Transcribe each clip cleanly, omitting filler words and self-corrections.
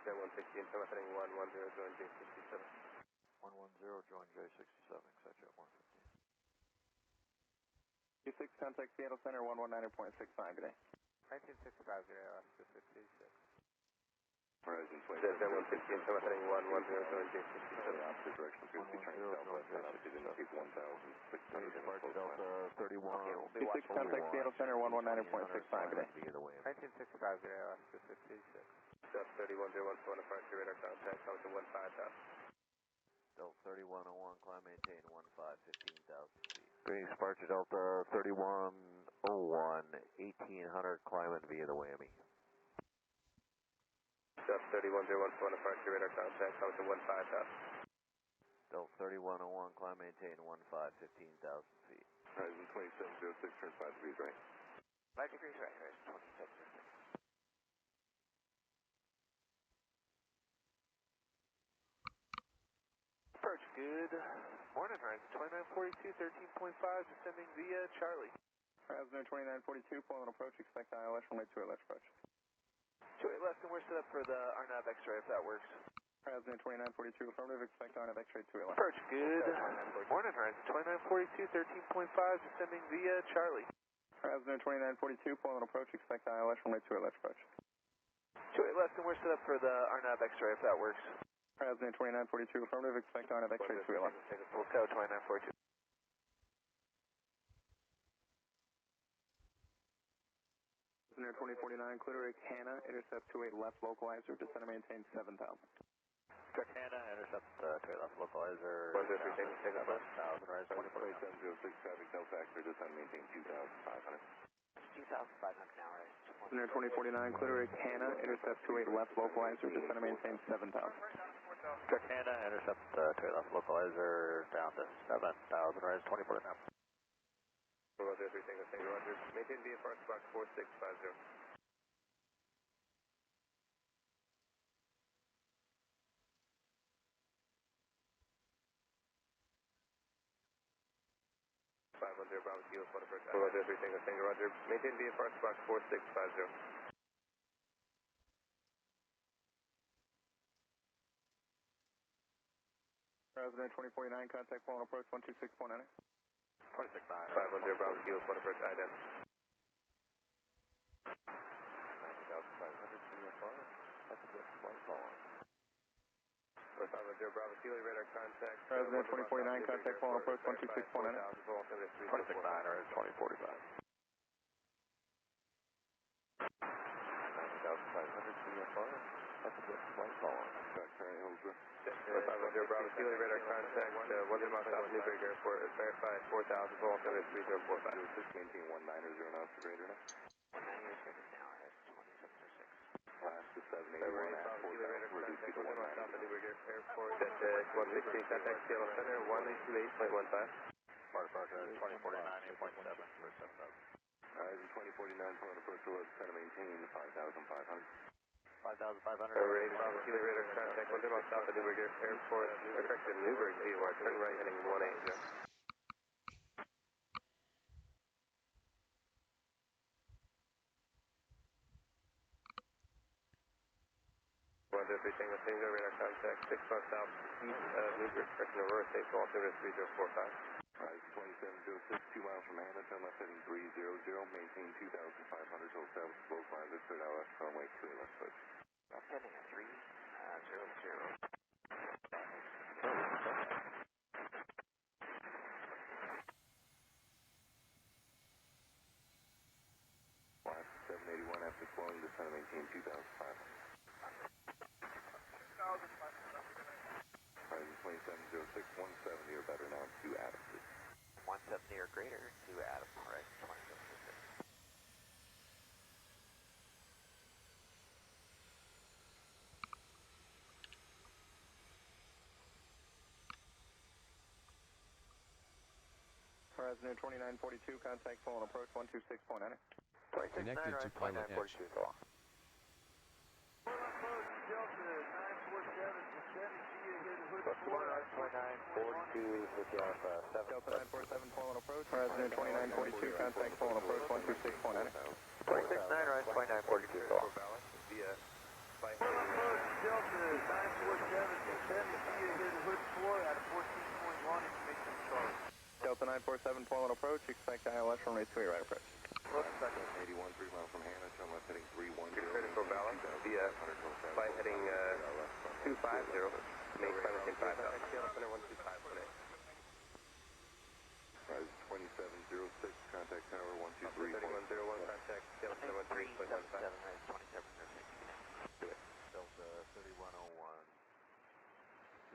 Jet 116, telemetering 110, join J67. 110, join J67, set Jet 115. 26, contact Seattle Center, 119.65, good day. 1965, good day, Alaska 686. Horizon 27. Jet 116, telemetering 110, join J67. Opposite direction, appears to be turning southwest on altitude, indicate 1,600. Departure Delta 31. Okay, we'll be 26, contact Seattle Center, 119.65, good day. 1965, good day, Alaska 686. Delta 3101, departure radar contact, altitude 15,000. Delta 3101, climb maintain 15,000 feet. Greetings, departure Delta 3101, 1800, climb in via the WAMI. Delta 3101, departure radar contact, altitude 15,000. Delta 3101, climb maintain 15,000 feet. Horizon 2706, turn 5 degrees right. 5 degrees right, horizon 2706. Approach, good morning, horizon 2942, 13.5, descending via Charlie. Horizon 2942, pulling approach, expect ILS, runway 28 left approach. 28 left, and we're set up for the RNAV X-ray if that works. Horizon 2942, affirmative, expect RNAV X-ray 28 left. Approach, good morning, horizon 2942, 13.5, descending via Charlie. Horizon 2942, pulling approach, expect ILS, runway 28 left approach. 28 left, and we're set up for the RNAV X-ray if that works. Horizon 2942, affirmative, expect RNAV X-ray 28 left. We'll go 2942. Near 2049, clear Rick Hannah, intercept 28 left localizer, descend and maintain 7,000. Check Hannah, intercept 28 left localizer. 103, 7,000, rise 2049. 2706, traffic Delta X-ray, descend maintain 2,500. 2,500 now, right? Near 2049, clear Rick Hannah, intercept 28 left localizer, descend and maintain 7,000. Check Hannah, intercept 28 left localizer, down to 7,000, rise 2049. Roger, everything, Roger. Maintain VFR box 4650. Bravo Kilo, Photo First. Roger, everything, Roger. Maintain VFR box 4650. President 2049, contact phone approach 126.9. 26.9. 510 Bravo Kilo, Photo First, ident. 90,500 VFR. That's a good flight following. 510 Bravo Kilo, radar contact. President 2049, contact phone approach 126.9. 26.9 or 2045. 90,500 VFR. That's a good flight following. Current Hillsborough. 510 Bravo Kilo, radar contact. 1 mile south of Newburgh Airport. Verified 4,000 volt, 3045. Maintain 190 knots or greater now. 190 now, S2706. Last to 781 at 4,000, reduce to 190. South of Newburgh Airport. Jet 116, contact Seattle Center, 128.15. Departure 2049, 8.7 for 7,000. Horizon 2049, pulling approach to descend and maintain 5,500. 5,500. Array, Bravo Kilo, radar contact. 1 mile south of Newburgh Airport. Effective Newburgh, DOR. Turn right heading 180. Everything, radar contact 6 miles south east of Newburgh, correction Aurora State, altimeter 3045. Horizon 2706, 2 miles from Hannah, turn left heading 300, maintain 2,500 till establish localizer, third LS runway 28 left approach. Heading at 300. Last 781 after flowing, descend and maintain 2,500. Horizon 2706, 170 or better now to Adams. 170 or greater to Adams, right? 2706. President 2942, contact phone approach 126.9. Connected to PilotEdge. Delta 947, phone approach. President 2942, contact phone approach 126.9. 26.9, right? 2942. Via Delta 947, descend to see you here to hood floor at a 14.1 information charge. Delta 947, point 1 approach, expect ILS runway 28 right approach. Looks like 81, 3 miles from Hannah, turn left heading 310. Ready for balance, via flight heading 250, main climb within 5,000. Center 125, connect. Rise 2706, contact tower 123. 3101, contact Delta Center 13.15. Delta 3101.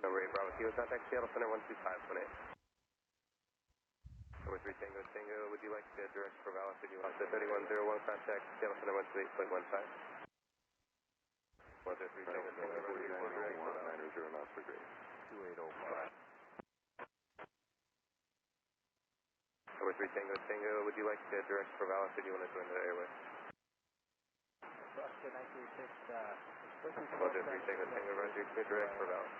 Number 8, Bravo Kilo, contact Seattle Center 125, connect. Number 3, Tango Tango, would you like to direct for Valus if you want to 3101, contact Seattle Center 128.15. 103 Tango Tango, roger, direct for Valus. 900 knots per grade. 2805. Number 3 Tango Tango, would you like to direct for Valus if you want to join the airway? Oscar 936, Roger, 3 Tango Tango, roger, clear direct for Valus.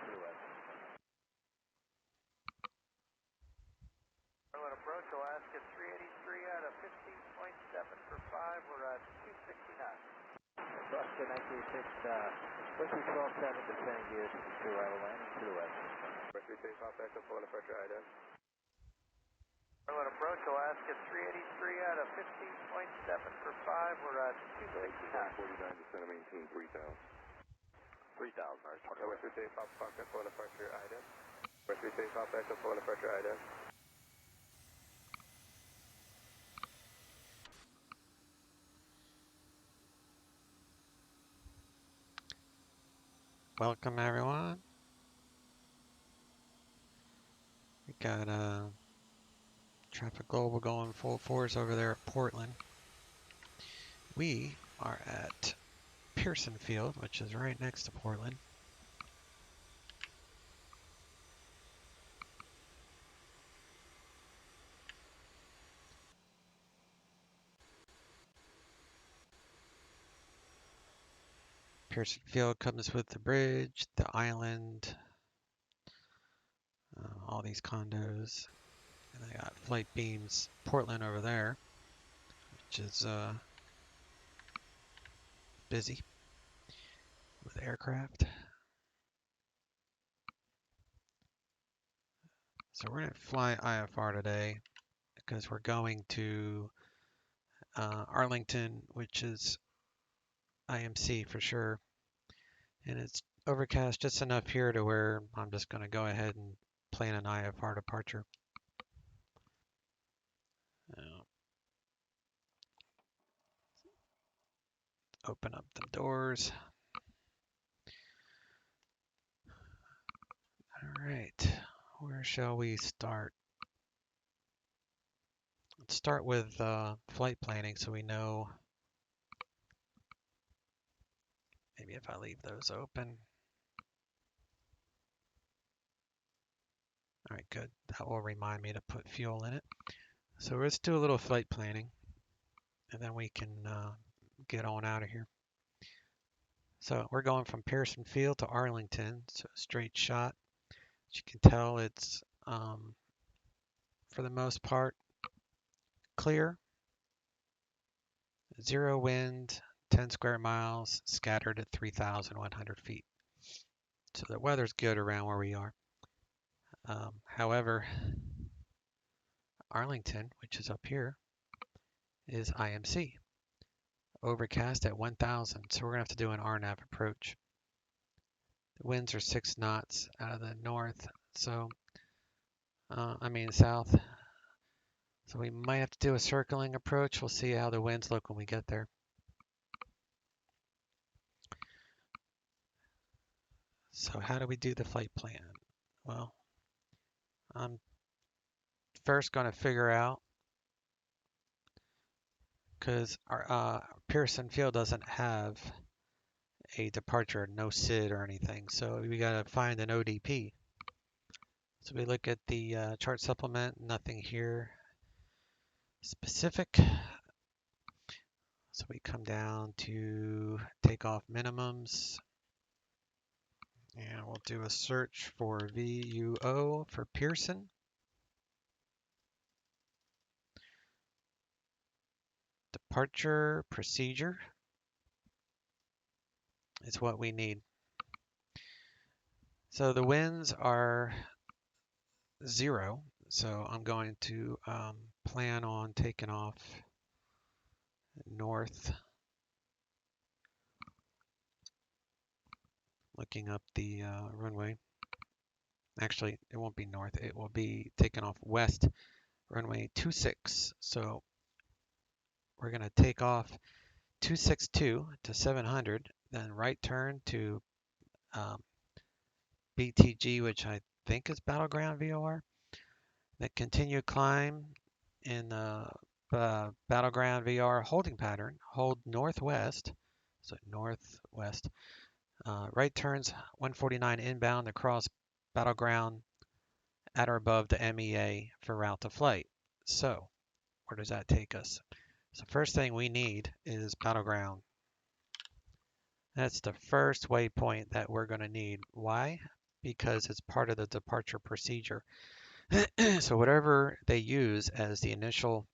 Pilot approach, Alaska 383 out of 15.7 for 5, we're at 269. Oscar 936, Whiskey 12-7, descending gear to the true right landing to the west. Number 3 Safe Hop, back up, pulling the pressure, IDA. Pilot approach, Alaska 383 out of 15.7 for 5, we're at 269. 49, descend and maintain 3,000. 3000, ours target. Number 3 Safe Hop, back up, pulling the pressure, IDA. Number 3 Safe Hop, back up, pulling the pressure, IDA. Welcome everyone. We got Traffic Global going full force over there at Portland. We are at Pearson Field, which is right next to Portland. Pearson Field comes with the bridge, the island, all these condos, and they got Flight Beams Portland over there, which is busy with aircraft. So we're going to fly IFR today because we're going to Arlington, which is IMC for sure. And it's overcast just enough here to where I'm just going to go ahead and plan an IFR departure. Open up the doors. All right, where shall we start? Let's start with flight planning so we know. Maybe if I leave those open. All right, good. That will remind me to put fuel in it. So let's do a little flight planning, and then we can get on out of here. So we're going from Pearson Field to Arlington, so straight shot. As you can tell, it's for the most part clear, 0 wind, 10 square miles, scattered at 3,100 feet. So the weather's good around where we are. However, Arlington, which is up here, is IMC. Overcast at 1,000, so we're going to have to do an RNAV approach. The winds are 6 knots out of the north, so south. So we might have to do a circling approach. We'll see how the winds look when we get there. So how do we do the flight plan? Well, I'm first going to figure out, because our Pearson Field doesn't have a departure, no SID or anything, so we got to find an ODP. So we look at the chart supplement, nothing here specific. So we come down to takeoff minimums, and we'll do a search for VUO for Pearson. Departure procedure is what we need. So the winds are 0. So I'm going to plan on taking off north, looking up the runway. Actually, it won't be north. It will be taking off west, runway 26. So we're going to take off 262 to 700, then right turn to BTG, which I think is Battleground VOR. Then continue climb in the Battleground VR holding pattern. Hold northwest, so northwest. Right turns 149 inbound across Battleground at or above the MEA for route to flight. So where does that take us? So first thing we need is Battleground. That's the first waypoint that we're going to need. Why? Because it's part of the departure procedure. So whatever they use as the initial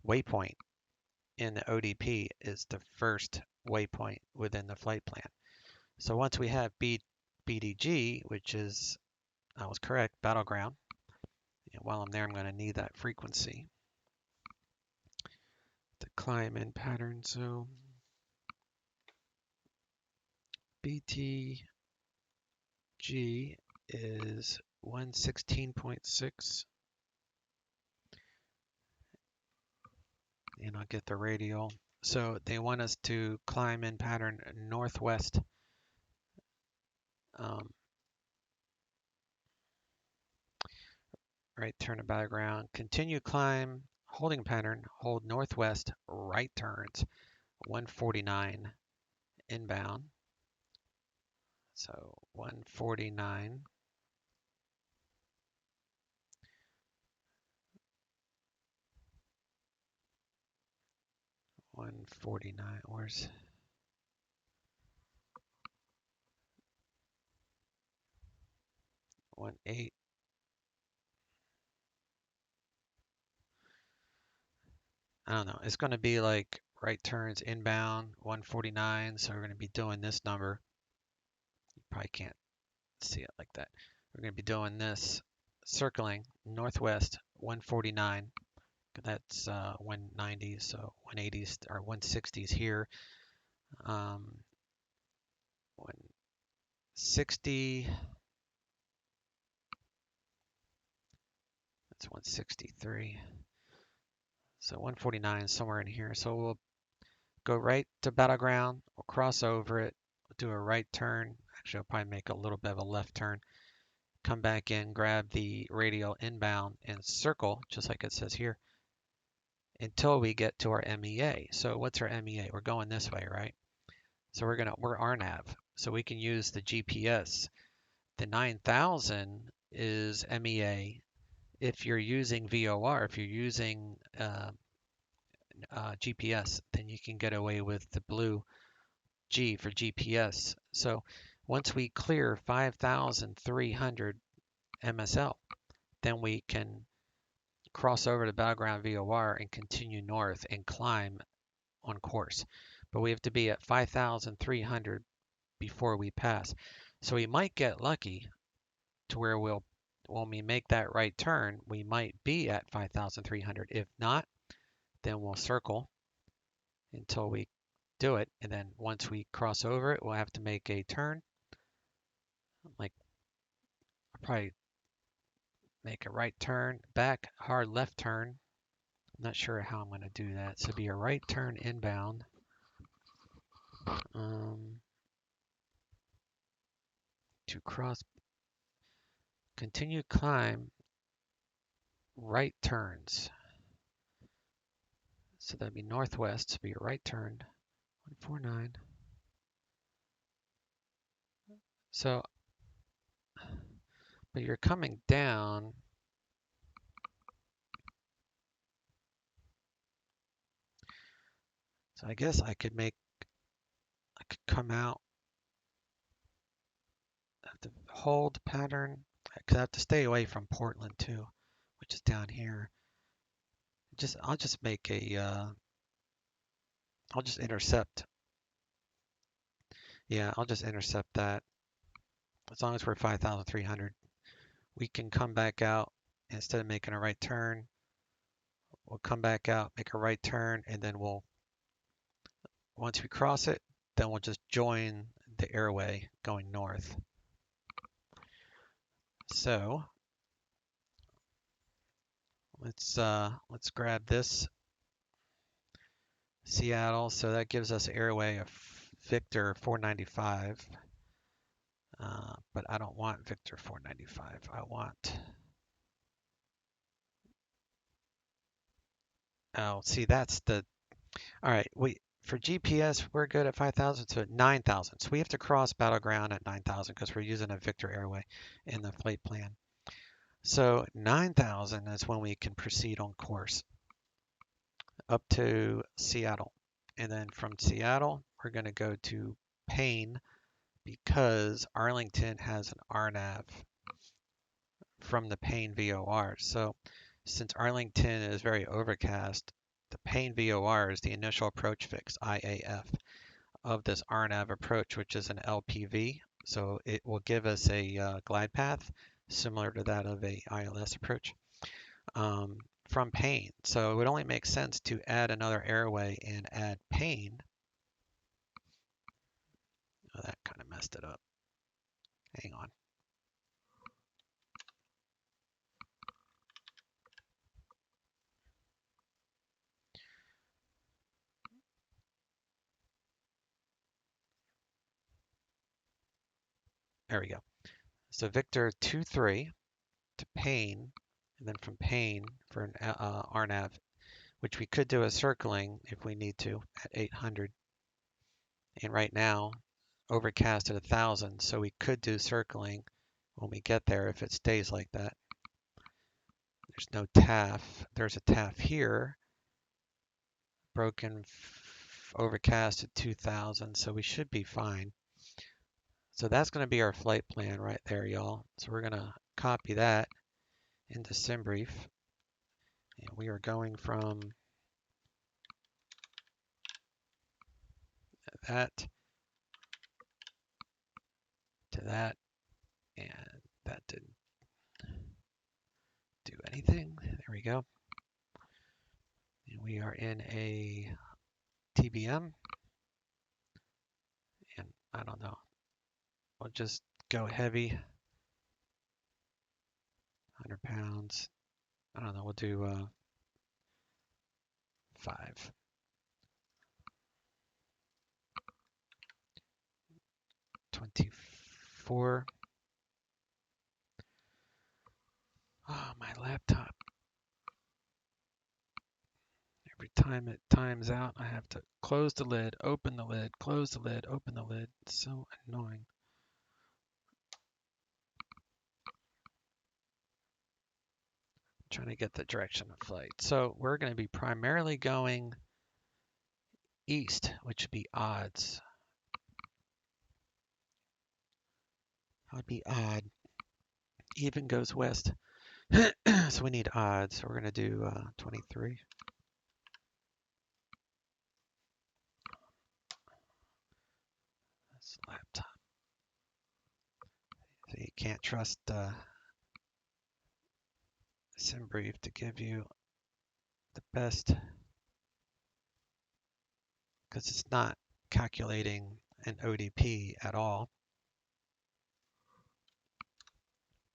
waypoint in the ODP is the first waypoint within the flight plan. So once we have BDG, which is, I was correct, Battleground, and while I'm there, I'm going to need that frequency to climb in pattern. So BTG is 116.6, and I'll get the radial. So they want us to climb in pattern northwest. Right turn to battleground, continue climb, holding pattern, hold northwest, right turns, 149 inbound. So 149. Where's 18? I don't know. It's going to be like right turns inbound 149. So we're going to be doing this number. You probably can't see it like that. We're going to be doing this, circling northwest 149. That's 190s, so 180s or 160s here. 160. That's 163. So 149 is somewhere in here. So we'll go right to battleground. We'll cross over it. We'll do a right turn. Actually, I'll probably make a little bit of a left turn. Come back in, grab the radial inbound, and circle, just like it says here, until we get to our MEA. So what's our MEA? We're going this way, right? So we're RNAV. So we can use the GPS. The 9000 is MEA. If you're using VOR, if you're using GPS, then you can get away with the blue G for GPS. So once we clear 5,300 MSL, then we can cross over to battleground VOR and continue north and climb on course. But we have to be at 5,300 before we pass. So we might get lucky to where when we make that right turn, we might be at 5,300. If not, then we'll circle until we do it. And then once we cross over it, we'll have to make a turn. Like, I'll probably make a right turn, back, hard left turn. I'm not sure how I'm going to do that. So it'll be a right turn inbound. To cross, continue climb, right turns. So that'd be northwest, so be a right turn, 149. So, but you're coming down. So I guess I could come out of the hold pattern, because I have to stay away from Portland too, which is down here. I'll just make I'll just intercept. Yeah, I'll just intercept that. as long as we're 5,300, we can come back out. Instead of making a right turn, we'll come back out, make a right turn, and then once we cross it, then we'll just join the airway going north. So let's grab this Seattle. So that gives us airway of Victor 495. But I don't want Victor 495. I want. Oh, see, that's the. All right, for GPS we're good at 5,000, so at 9,000. So we have to cross battleground at 9,000 because we're using a Victor airway in the flight plan. So 9,000 is when we can proceed on course up to Seattle. And then from Seattle, we're going to go to Payne because Arlington has an RNAV from the Payne VOR. So since Arlington is very overcast, the Payne VOR is the initial approach fix, IAF, of this RNAV approach, which is an LPV. So it will give us a glide path similar to that of a ILS approach from Payne. So it would only make sense to add another airway and add Payne. Oh, that kind of messed it up. Hang on. There we go. So Victor 23 to Payne, and then from Payne for an RNAV, which we could do a circling if we need to at 800. And right now, overcast at 1,000, so we could do circling when we get there if it stays like that. There's no TAF. There's a TAF here. Broken overcast at 2,000, so we should be fine. So that's going to be our flight plan right there, y'all. So we're going to copy that into SimBrief. And we are going from that to that, and that didn't do anything. There we go. And we are in a TBM, and I don't know. We'll just go heavy, 100 pounds. I don't know, we'll do 5. $24. Oh, my laptop. Every time it times out, I have to close the lid, open the lid, close the lid, open the lid. It's so annoying. I'm trying to get the direction of flight. So we're going to be primarily going east, which would be odds. That would be odd. Even goes west. So we need odds. So we're going to do 23. This laptop. So you can't trust SimBrief to give you the best, because it's not calculating an ODP at all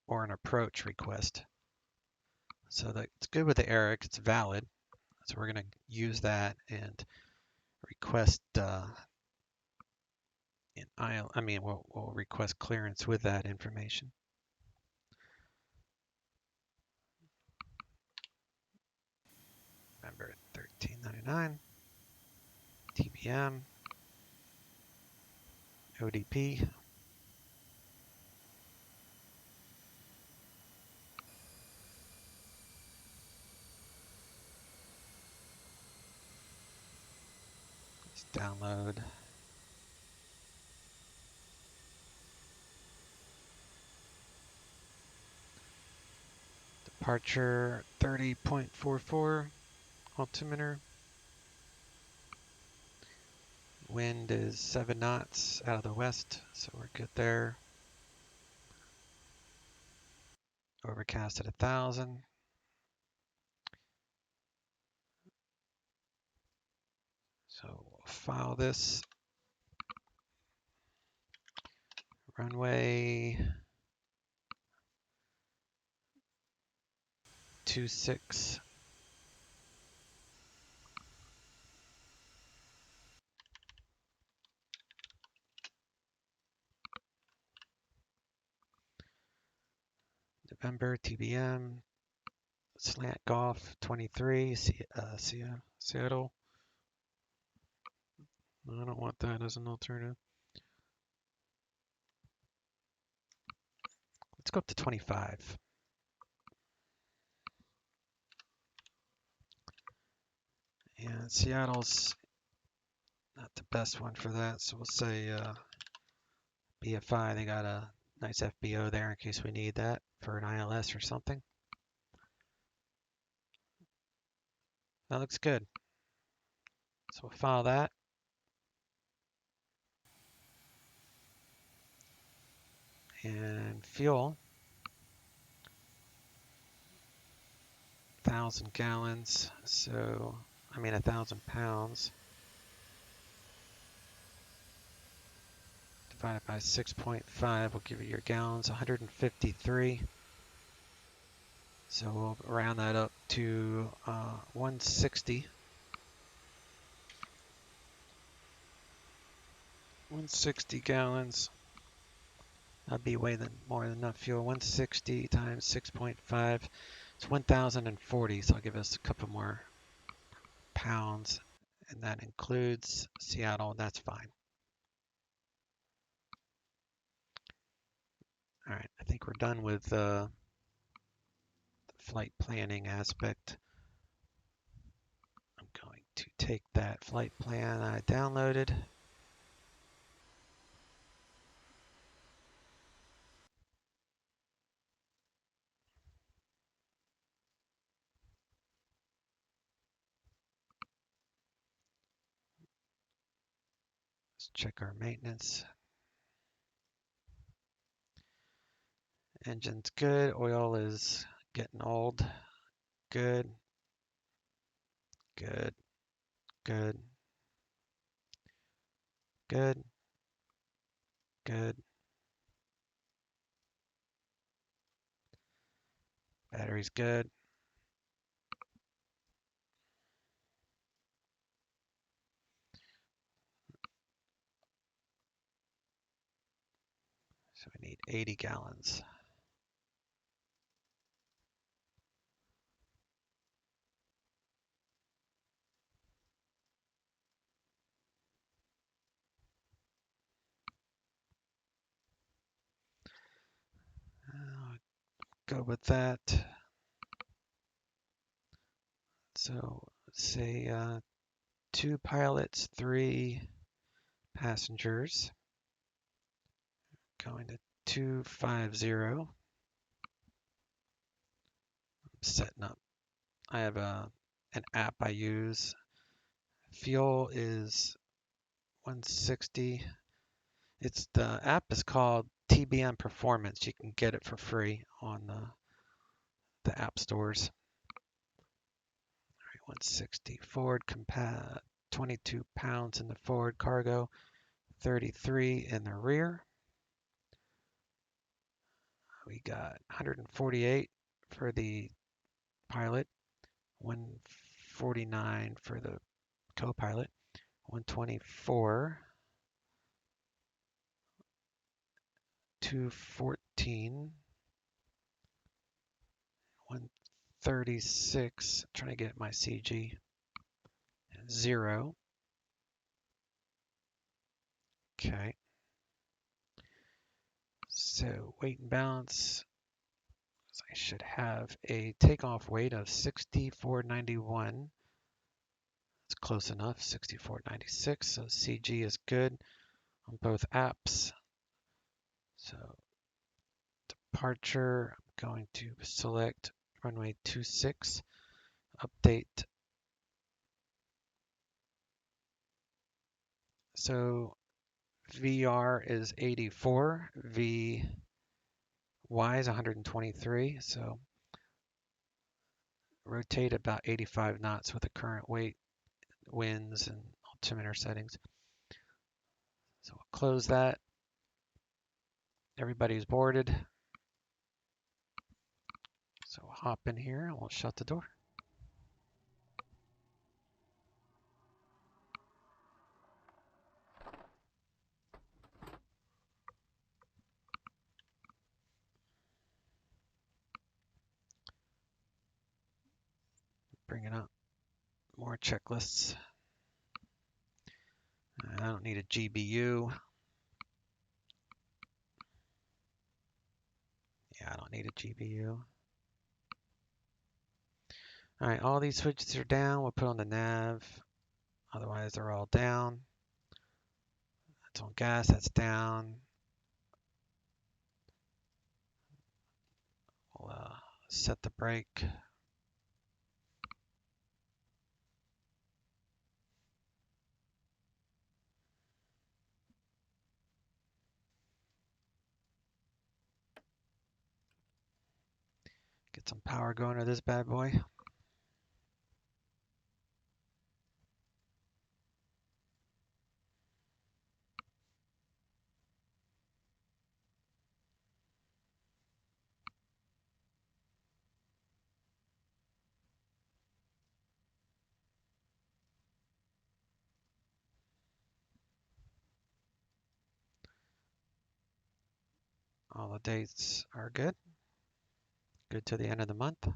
or an approach request. So it's good with the Eric, it's valid. So we're going to use that and request we'll request clearance with that information. Remember, 1399, TBM, ODP. Let's download. Departure 30.44 altimeter. Wind is 7 knots out of the west, so we're good there. Overcast at 1,000. So we'll file this. Runway 26. November TBM. Slant Golf 23. Seattle. I don't want that as an alternative. Let's go up to 25. And Seattle's not the best one for that, so we'll say BFI. They got a nice FBO there in case we need that for an ILS or something. That looks good. So we'll file that. And fuel, 1,000 gallons. So, 1,000 pounds. Divided by 6.5 will give you your gallons, 153. So we'll round that up to 160. 160 gallons. That'd be way more than enough fuel. 160 times 6.5. It's 1,040. So I'll give us a couple more pounds. And that includes Seattle. That's fine. All right. I think we're done with the flight planning aspect. I'm going to take that flight plan I downloaded. Let's check our maintenance. Engine's good. Oil is getting old. Good. Good. Good. Good. Good. Battery's good. So we need 80 gallons. I'll go with that. So let's say 2 pilots, 3 passengers. Going to 250. I'm setting up. I have an app I use. Fuel is 160. The app is called TBM Performance. You can get it for free on the app stores. All right, 160 Ford compat, 22 pounds in the forward cargo, 33 in the rear. We got 148 for the pilot, 149 for the co-pilot, 124, 214, 136. Trying to get my CG. 0. Okay. So weight and balance. So I should have a takeoff weight of 6491. It's close enough, 6496. So CG is good on both apps. So departure, I'm going to select runway 26, update. So VR is 84, V1 Y is 123, so rotate about 85 knots with the current weight, winds, and altimeter settings. So we'll close that. Everybody's boarded. So we'll hop in here and we'll shut the door. Bringing up more checklists. I don't need a GBU. Yeah, I don't need a GBU. All right, all these switches are down. We'll put on the nav. Otherwise, they're all down. That's on gas, that's down. We'll set the brake. Get some power going to this bad boy. All the dates are good. Good to the end of the month.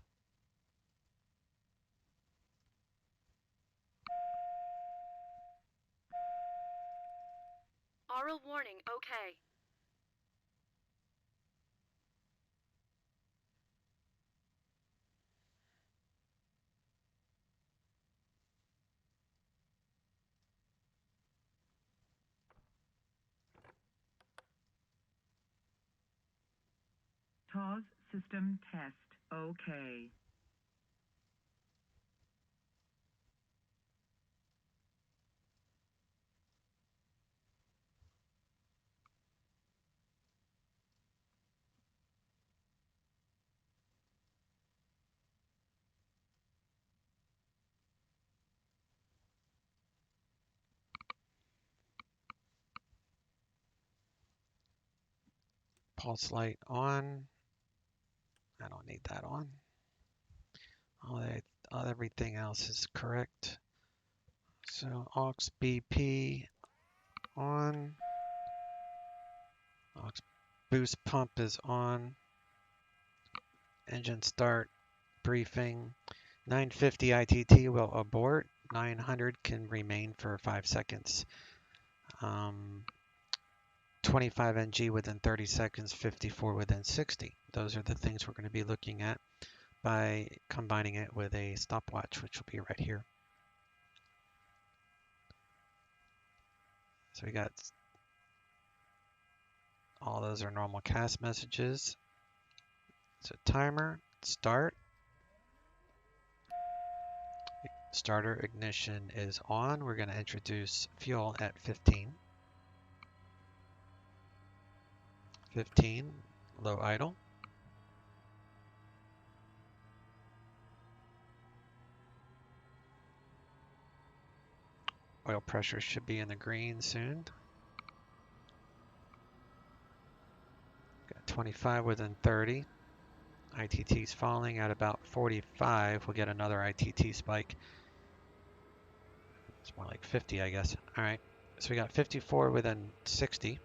Aural warning, okay. TAWS system test, okay. Pulse light on. I don't need that on. Everything else is correct. So aux BP on. Aux boost pump is on. Engine start. Briefing. 950 ITT will abort. 900 can remain for 5 seconds. 25 NG within 30 seconds, 54 within 60. Those are the things we're going to be looking at by combining it with a stopwatch, which will be right here. So we got all those are normal CAS messages. So timer, start. Starter ignition is on. We're going to introduce fuel at 15. 15, low idle. Oil pressure should be in the green soon. Got 25 within 30. ITT's falling at about 45. We'll get another ITT spike. It's more like 50, I guess. All right, so we got 54 within 60.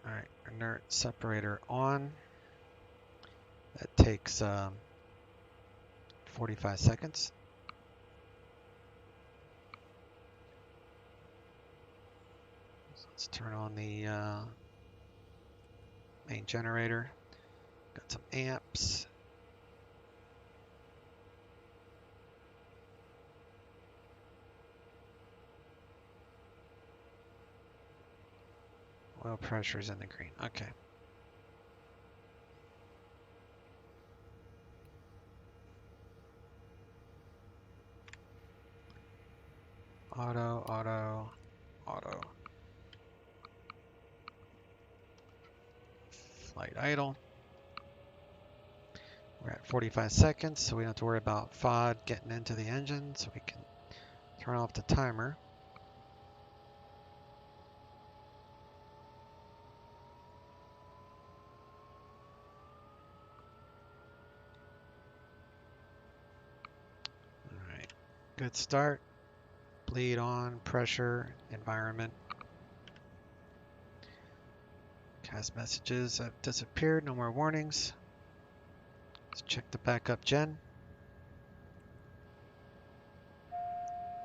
All right, inert separator on. That takes 45 seconds. So let's turn on the main generator. Got some amps. Oil pressure is in the green. Okay. Auto, auto, auto. Flight idle. We're at 45 seconds, so we don't have to worry about FOD getting into the engine, so we can turn off the timer. All right, good start. Bleed on, pressure, environment. Cast messages have disappeared, no more warnings. Let's check the backup gen.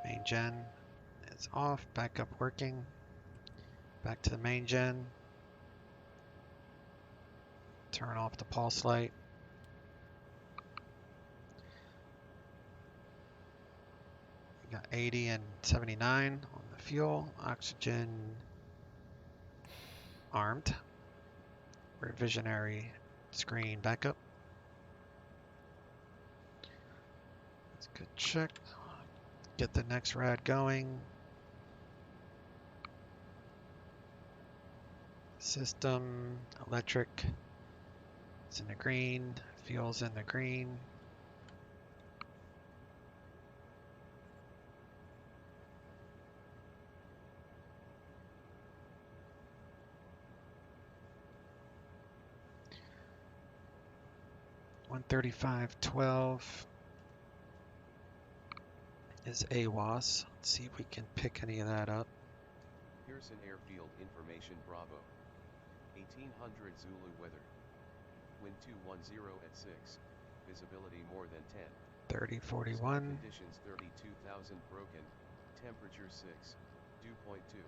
Main gen is off, backup working. Back to the main gen. Turn off the pulse light. We got 80 and 79 on the fuel. Oxygen armed. Revisionary screen backup. That's a good check. Get the next rad going. System, electric, it's in the green. Fuel's in the green. $135.12 is AWAS. Let's see if we can pick any of that up. Pearson Airfield Information Bravo. 1800 Zulu weather. Wind 210 at 6. Visibility more than 10. 3041. Conditions 32,000 broken. Temperature 6. Dew point 2.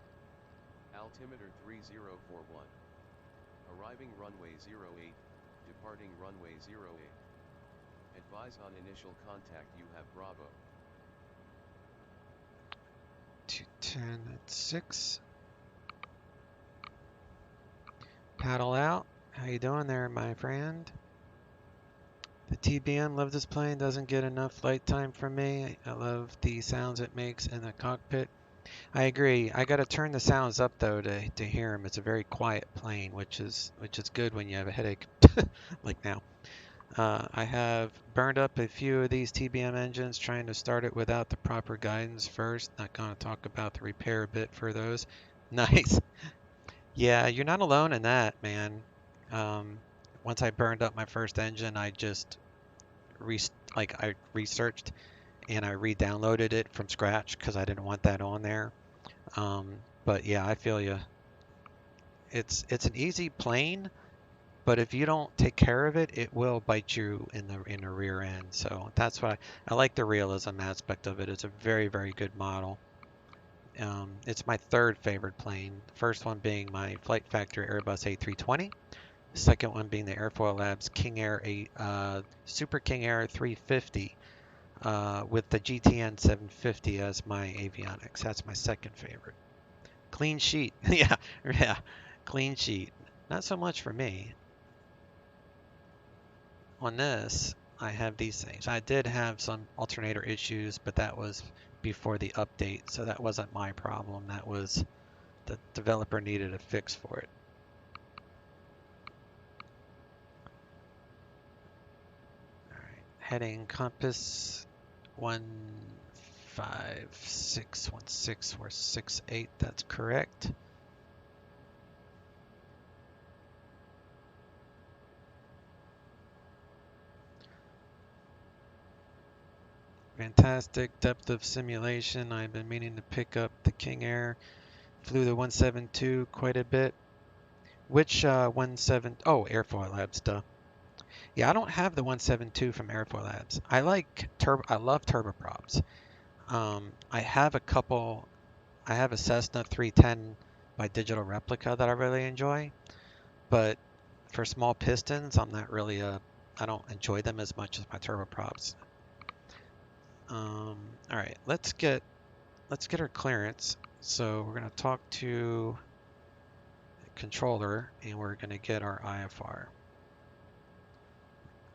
Altimeter 3041. Arriving runway 08. Departing runway 08. Advise on initial contact. You have Bravo. 210 at 6. Paddle out. How you doing there, my friend? The TBM, love this plane, doesn't get enough flight time from me. I love the sounds it makes in the cockpit. I agree. I got to turn the sounds up though to hear them. It's a very quiet plane, which is good when you have a headache, like now. I have burned up a few of these TBM engines trying to start it without the proper guidance first. Not going to talk about the repair bit for those. Nice. Yeah, you're not alone in that, man. Once I burned up my first engine, I just I researched and I re-downloaded it from scratch because I didn't want that on there. But yeah, I feel you. It's an easy plane, but if you don't take care of it, it will bite you in the rear end. So that's why I like the realism aspect of it. It's a very, very good model. It's my third favorite plane. The first one being my Flight Factory Airbus A320. The second one being the Airfoil Labs King Air Super King Air 350 with the GTN 750 as my avionics. That's my second favorite. Clean sheet. yeah, clean sheet. Not so much for me. On this, I have these things. I did have some alternator issues, but that was before the update, so that wasn't my problem. That was the developer needed a fix for it. All right, heading compass 156164668. That's correct. Fantastic depth of simulation. I've been meaning to pick up the King Air. Flew the 172 quite a bit. Which 17? Oh, Airfoil Labs, duh. Yeah, I don't have the 172 from Airfoil Labs. I like I love turboprops. I have a couple. I have a Cessna 310 by Digital Replica that I really enjoy, but for small pistons, I'm not really I don't enjoy them as much as my turboprops. All right, let's get our clearance. So we're gonna talk to controller and we're going to get our IFR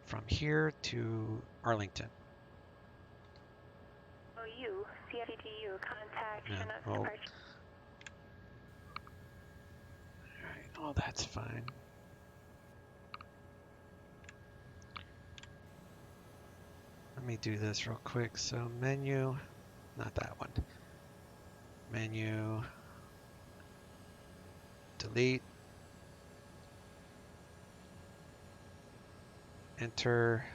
from here to Arlington. OU, CFETU, contact Yeah, Chinook oh. departure. Alright, oh, that's fine. Let me do this real quick. So menu, not that one. Menu, delete, enter.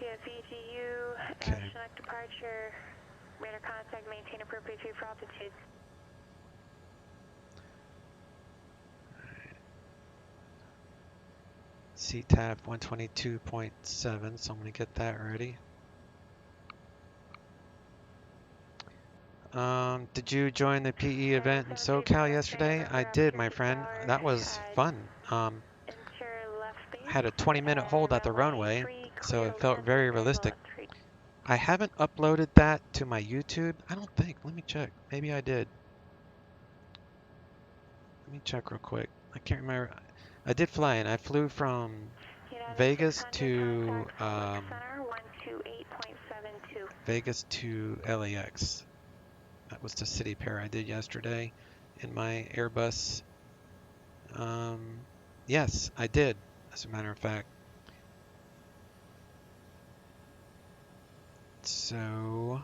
CFETU, Okay. Chinook departure, radar contact, maintain appropriate view for altitude. CTAP 122.7, so I'm going to get that ready. Did you join the PE event in SoCal yesterday? I did, my friend. That was fun. I had a 20-minute hold at the runway, so it felt very realistic. I haven't uploaded that to my YouTube. I don't think. Let me check. Maybe I did. Let me check real quick. I can't remember. I did fly in. I flew from Vegas to LAX. That was the city pair I did yesterday in my Airbus. Yes, I did, as a matter of fact. So,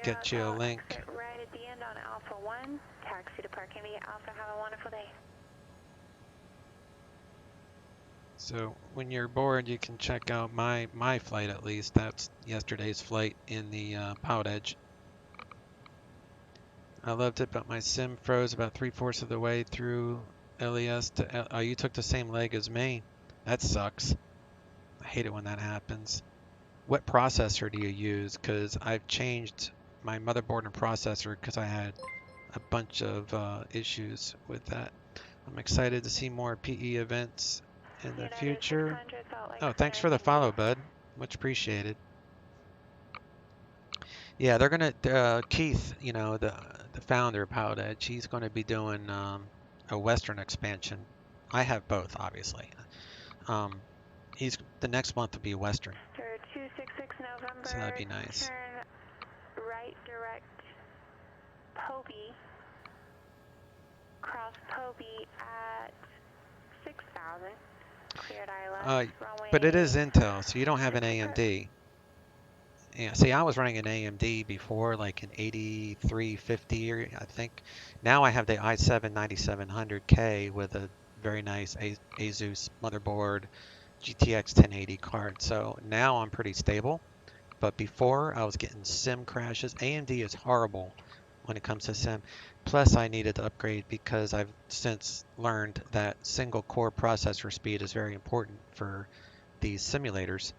get you a link. Right at the end on Alpha 1, taxi to parking via Alpha. Have a wonderful day. So when you're bored, you can check out my flight at least. That's yesterday's flight in the PilotEdge. I loved it, but my sim froze about 3/4 of the way through LES to oh, you took the same leg as me. That sucks. I hate it when that happens. What processor do you use? Because I've changed my motherboard and processor because I had a bunch of issues with that. I'm excited to see more PE events in the future. Oh, thanks for the follow, bud. Much appreciated. Yeah, they're gonna Keith, you know, the founder of PilotEdge, he's going to be doing a Western expansion. I have both, obviously. He's the next month will be Western. 266 November. So that'd be nice. Turn right, direct Poby. Cross Poby at 6,000. Cleared ILS. But it is Intel, so you don't have an AMD. Yeah, see, I was running an AMD before, like an 8350, I think. Now I have the i7 9700K with a very nice Asus motherboard, GTX 1080 card. So now I'm pretty stable. But before, I was getting sim crashes. AMD is horrible when it comes to sim. Plus, I needed to upgrade because I've since learned that single core processor speed is very important for these simulators.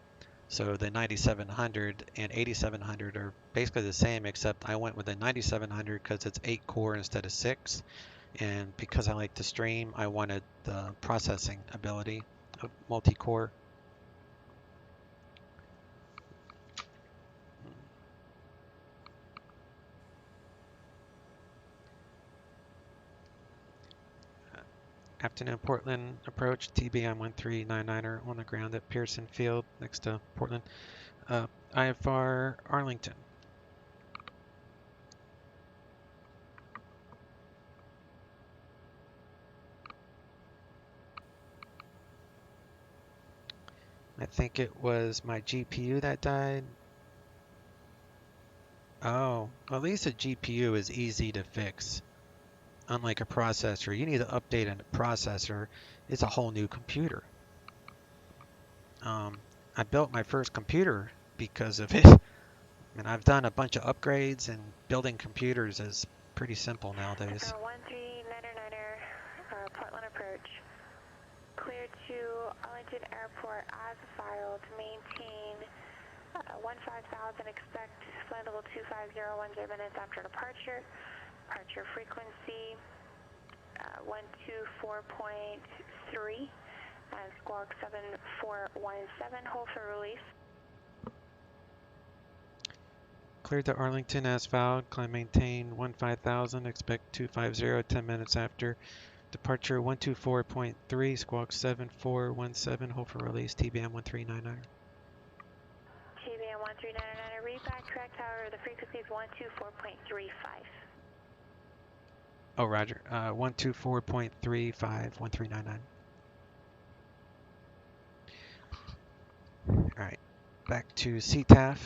So the 9700 and 8700 are basically the same, except I went with the 9700 because it's 8 core instead of 6. And because I like to stream, I wanted the processing ability of multi-core. Afternoon Portland approach, TBM-900 on the ground at Pearson Field next to Portland. IFR Arlington. I think it was my GPU that died. Oh, at least a GPU is easy to fix. Unlike a processor, you need to update a processor. It's a whole new computer. I built my first computer because of it. And I've done a bunch of upgrades, and building computers is pretty simple nowadays. 1399er, Portland approach. Clear to Arlington Airport as filed. Maintain 15,000. Expect flight level 2501 minutes after departure. Departure frequency 124.3 and squawk 7417. Hold for release. Cleared to Arlington as filed. Climb maintain 15,000. Expect 250 10 minutes after departure. 124.3. Squawk 7417. Hold for release. TBM-900. TBM-900, read back correct. However, the frequency is 124.35. Oh, roger. 124.35. 1399. All right. Back to CTAF.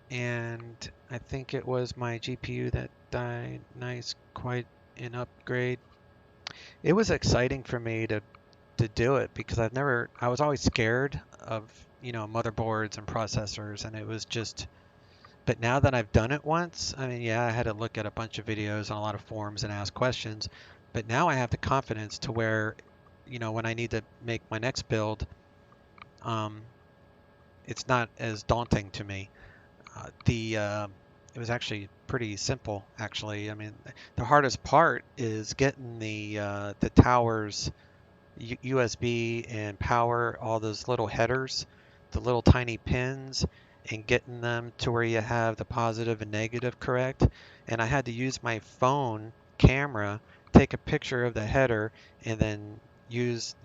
And I think it was my GPU that died. Nice, quite an upgrade. It was exciting for me to do it because I was always scared of, motherboards and processors, and it was just, but now that I've done it once, I mean, yeah, I had to look at a bunch of videos on a lot of forums and ask questions, but now I have the confidence to where, when I need to make my next build, it's not as daunting to me. It was actually pretty simple, actually. I mean, the hardest part is getting the towers, USB and power, all those little headers, the little tiny pins, and getting them to where you have the positive and negative correct. And I had to use my phone camera, take a picture of the header, and then use,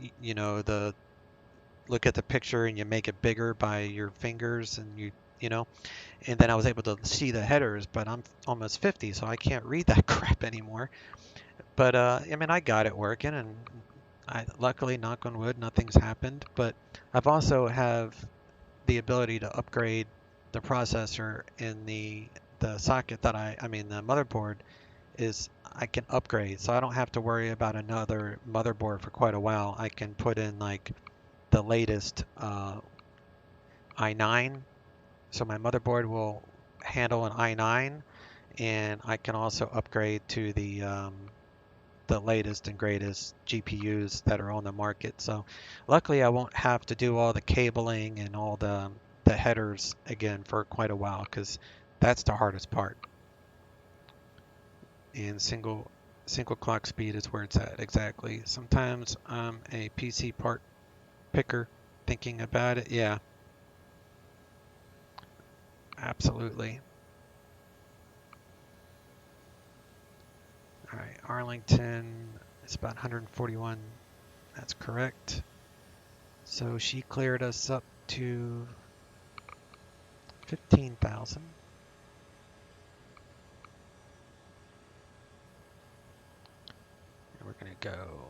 look at the picture and you make it bigger by your fingers, and and then I was able to see the headers, but I'm almost 50, so I can't read that crap anymore. But I mean, I got it working, and luckily, knock on wood, nothing's happened. But I've also have the ability to upgrade the processor in the socket that I mean the motherboard is I can upgrade, so I don't have to worry about another motherboard for quite a while. I can put in like the latest i9. So my motherboard will handle an i9, and I can also upgrade to the latest and greatest GPUs that are on the market. So luckily I won't have to do all the cabling and all the headers again for quite a while, because that's the hardest part. And single clock speed is where it's at exactly. Sometimes I'm a PC part picker thinking about it. Yeah. Absolutely. All right, Arlington is about 141. That's correct. So she cleared us up to 15,000. And we're going to go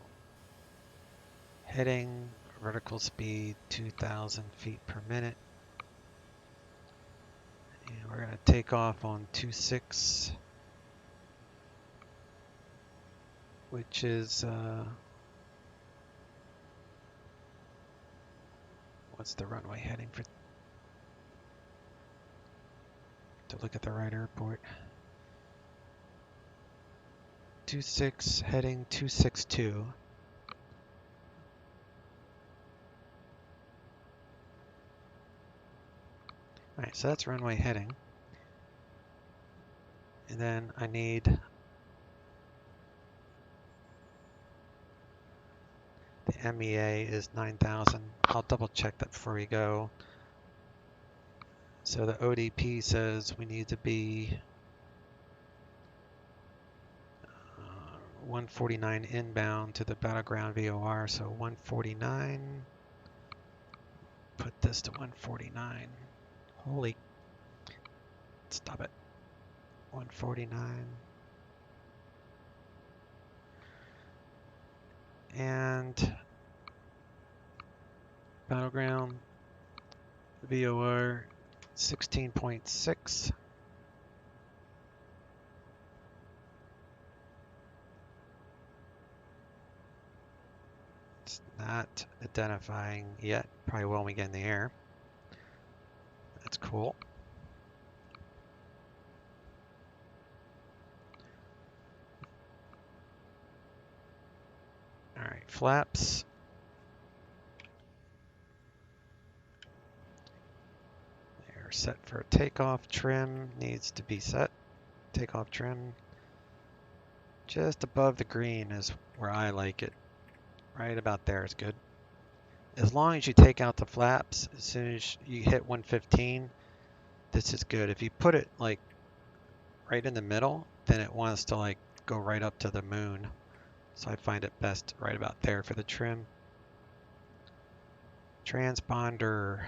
heading vertical speed 2,000 feet per minute. And we're going to take off on 26, which is, what's the runway heading for? To look at the right airport. 26 heading 262. All right, so that's runway heading. And then I need the MEA is 9,000. I'll double check that before we go. So the ODP says we need to be 149 inbound to the battleground VOR. So 149. Put this to 149. Holy, stop it. 149. And battleground VOR 16.6. It's not identifying yet. Probably will when we get in the air. That's cool. All right, flaps. They're set for takeoff. Trim needs to be set. Takeoff trim. Just above the green is where I like it. Right about there is good. As long as you take out the flaps, as soon as you hit 115, this is good. If you put it like right in the middle, then it wants to like go right up to the moon. So I find it best right about there for the trim. Transponder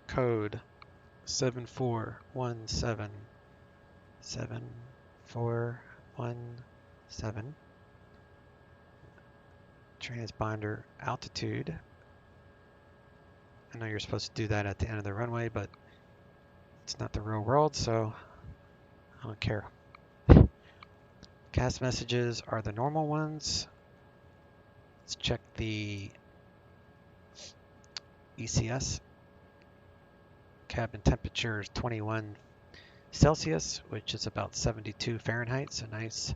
code 7417. 7417. Transponder altitude. I know you're supposed to do that at the end of the runway, but it's not the real world, so I don't care. Cast messages are the normal ones. Let's check the ECS. Cabin temperature is 21 Celsius, which is about 72 Fahrenheit, so nice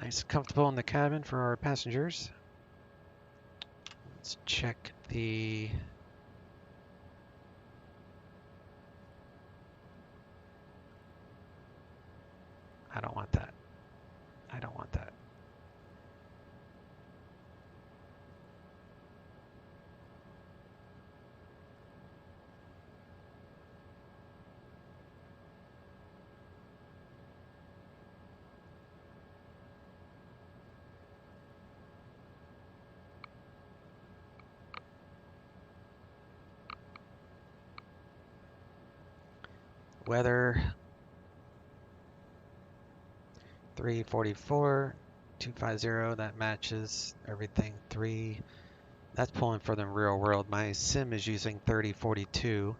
and comfortable in the cabin for our passengers. Let's check the I don't want that. I don't want that. Weather 344, 250, that matches everything. 3, that's pulling for the real world. My sim is using 3042,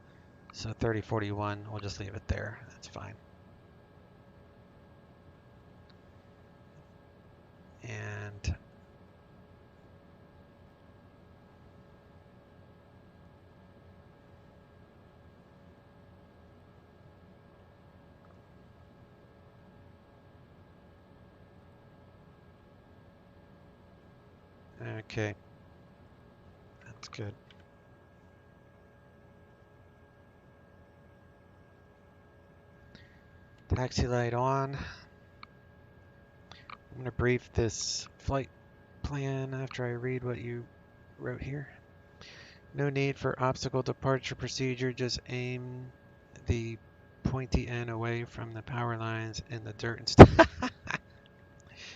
so 3041, we'll just leave it there. That's fine. And okay, that's good. Taxi light on. I'm going to brief this flight plan after I read what you wrote here. No need for obstacle departure procedure, just aim the pointy end away from the power lines in the dirt and stuff.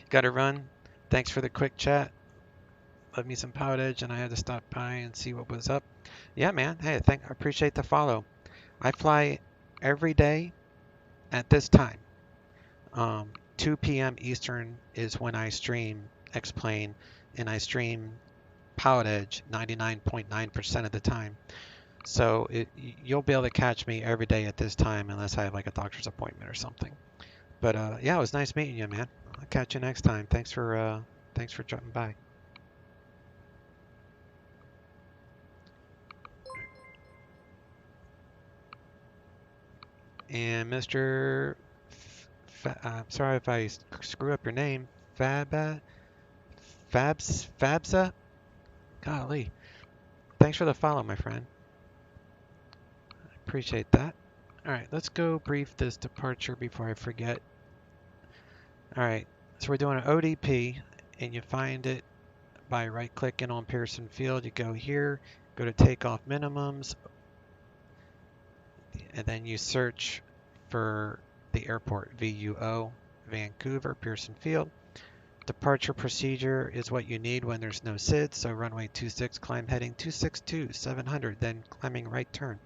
Gotta run. Thanks for the quick chat. Love me some PilotEdge, and I had to stop by and see what was up. Yeah, man. Hey, I appreciate the follow. I fly every day at this time. 2 p.m. Eastern is when I stream X-Plane, and I stream PilotEdge 99.9% of the time. So you'll be able to catch me every day at this time unless I have like a doctor's appointment or something. But yeah, it was nice meeting you, man. I'll catch you next time. Thanks for dropping by. And Mr. sorry if I screw up your name. Fabsa? Golly. Thanks for the follow, my friend. I appreciate that. All right, let's go brief this departure before I forget. All right, so we're doing an ODP, and you find it by right-clicking on Pearson Field. You go here, go to takeoff minimums, and then you search for the airport, VUO, Vancouver, Pearson Field. Departure procedure is what you need when there's no SID, so runway 26, climb heading 262, 700, then climbing right turn.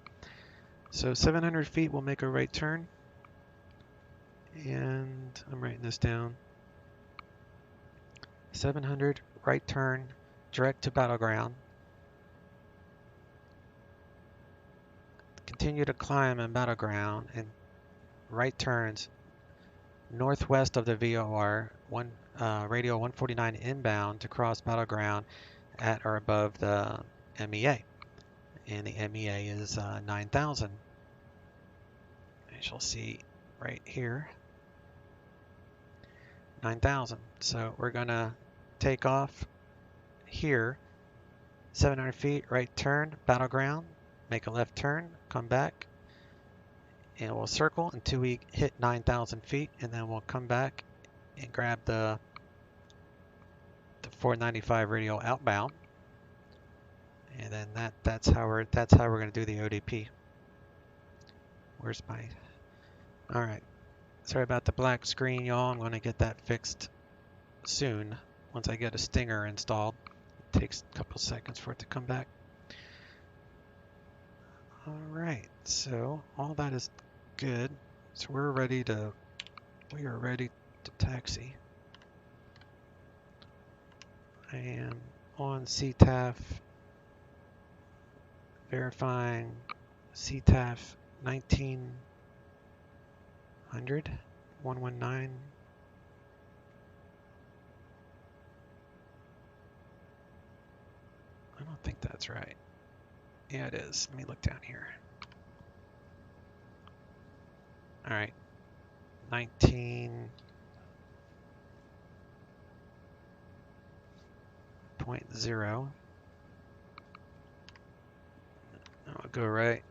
So 700 feet will make a right turn, and I'm writing this down. 700, right turn, direct to battleground. Continue to climb in battleground and right turns northwest of the VOR, radio 149 inbound to cross battleground at or above the MEA. And the MEA is 9,000. As you'll see right here, 9,000. So we're going to take off here, 700 feet, right turn, battleground, make a left turn, come back, and we'll circle until we hit 9,000 feet, and then we'll come back and grab the 495 radial outbound, and then that's how we're going to do the ODP. Where's my All right. Sorry about the black screen, y'all. I'm going to get that fixed soon. Once I get a stinger installed. It takes a couple seconds for it to come back. All right. So all that is good. So we are ready to taxi. I am on CTAF, verifying CTAF 1900, 119. I don't think that's right. Yeah, it is. Let me look down here. All right, 19.0. I'll go right.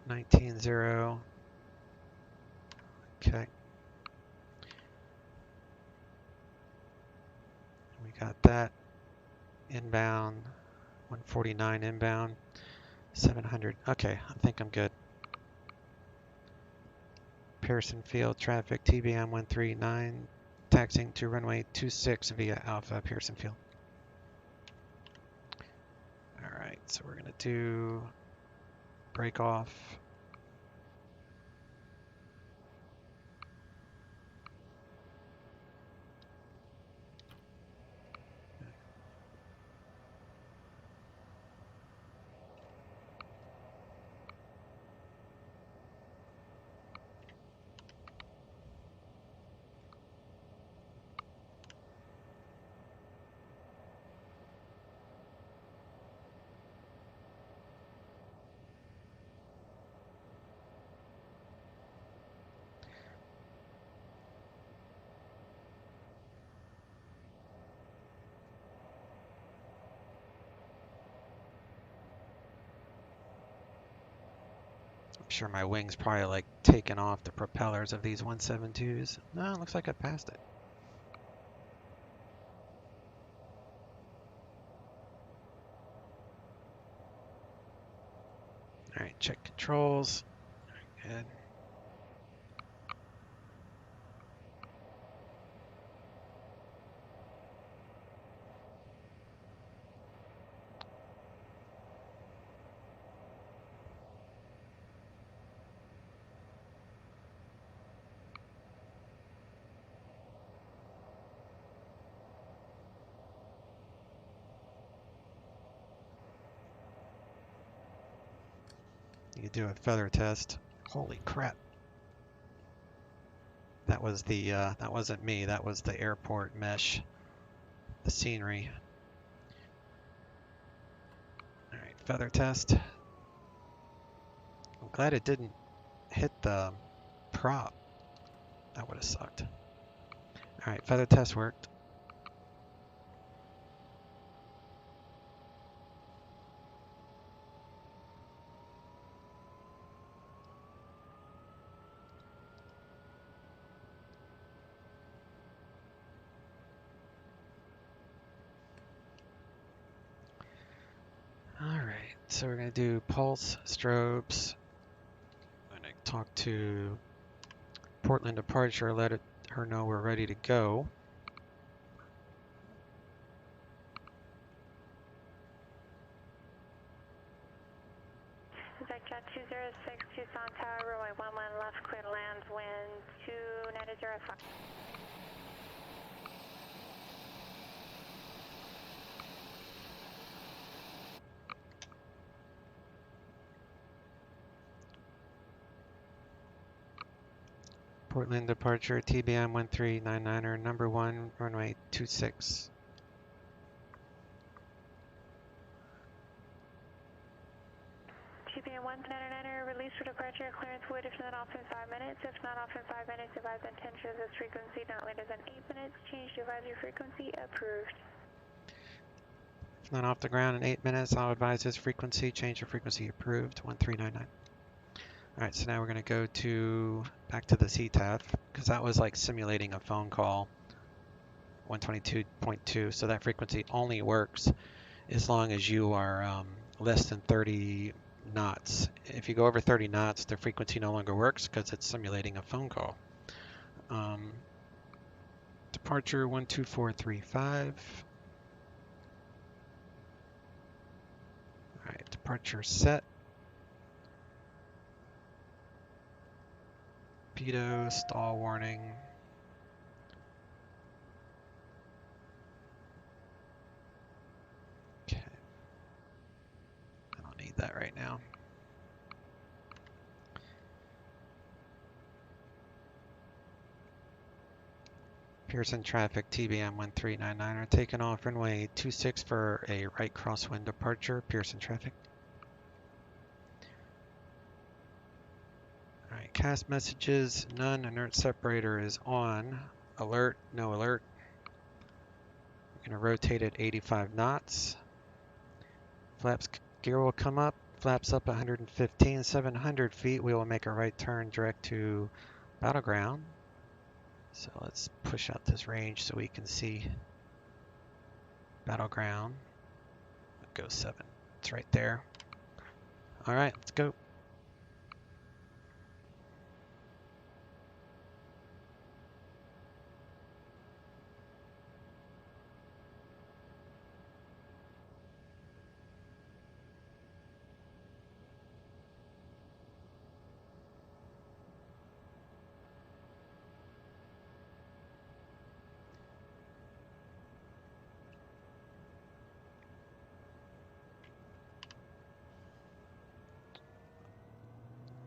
19.0. Okay. We got that. Inbound. 149 inbound. 700. Okay, I think I'm good. Pearson Field traffic TBM-139 taxiing to runway 26 via Alpha Pearson Field. All right, so we're gonna do break off. I'm sure my wing's probably like taking off the propellers of these 172s. No, it looks like I passed it. All right, check controls. Good. You do a feather test. Holy crap. That was the, that wasn't me. That was the airport mesh, the scenery. All right, feather test. I'm glad it didn't hit the prop. That would have sucked. All right, feather test worked. All right, so we're gonna do pulse strobes. I'm gonna talk to Portland departure, let her know we're ready to go. Vector 206, Tucson Tower, runway 11 left, clear to land, wind 290.5. Portland departure, TBM-1399er, number 1, runway 26. TBM-900, release for departure, clearance would if not off in 5 minutes. If not off in 5 minutes, advise intention of this frequency not later than 8 minutes. Change to advisory frequency, approved. If not off the ground in 8 minutes, I'll advise this frequency, change your frequency, approved, 1399. All right, so now we're gonna go back to the CTAF, because that was like simulating a phone call, 122.2, so that frequency only works as long as you are less than 30 knots. If you go over 30 knots, the frequency no longer works because it's simulating a phone call. Departure 12435. All right, departure set. Torpedo, stall warning. Okay. I don't need that right now. Pearson traffic TBM-900 are taking off runway 26 for a right crosswind departure. Pearson traffic. Alright, cast messages, none. Inert separator is on. Alert, no alert. We're going to rotate at 85 knots. Flaps gear will come up. Flaps up 115, 700 feet. We will make a right turn direct to battleground. So let's push out this range so we can see battleground. Go 7. It's right there. All right, let's go.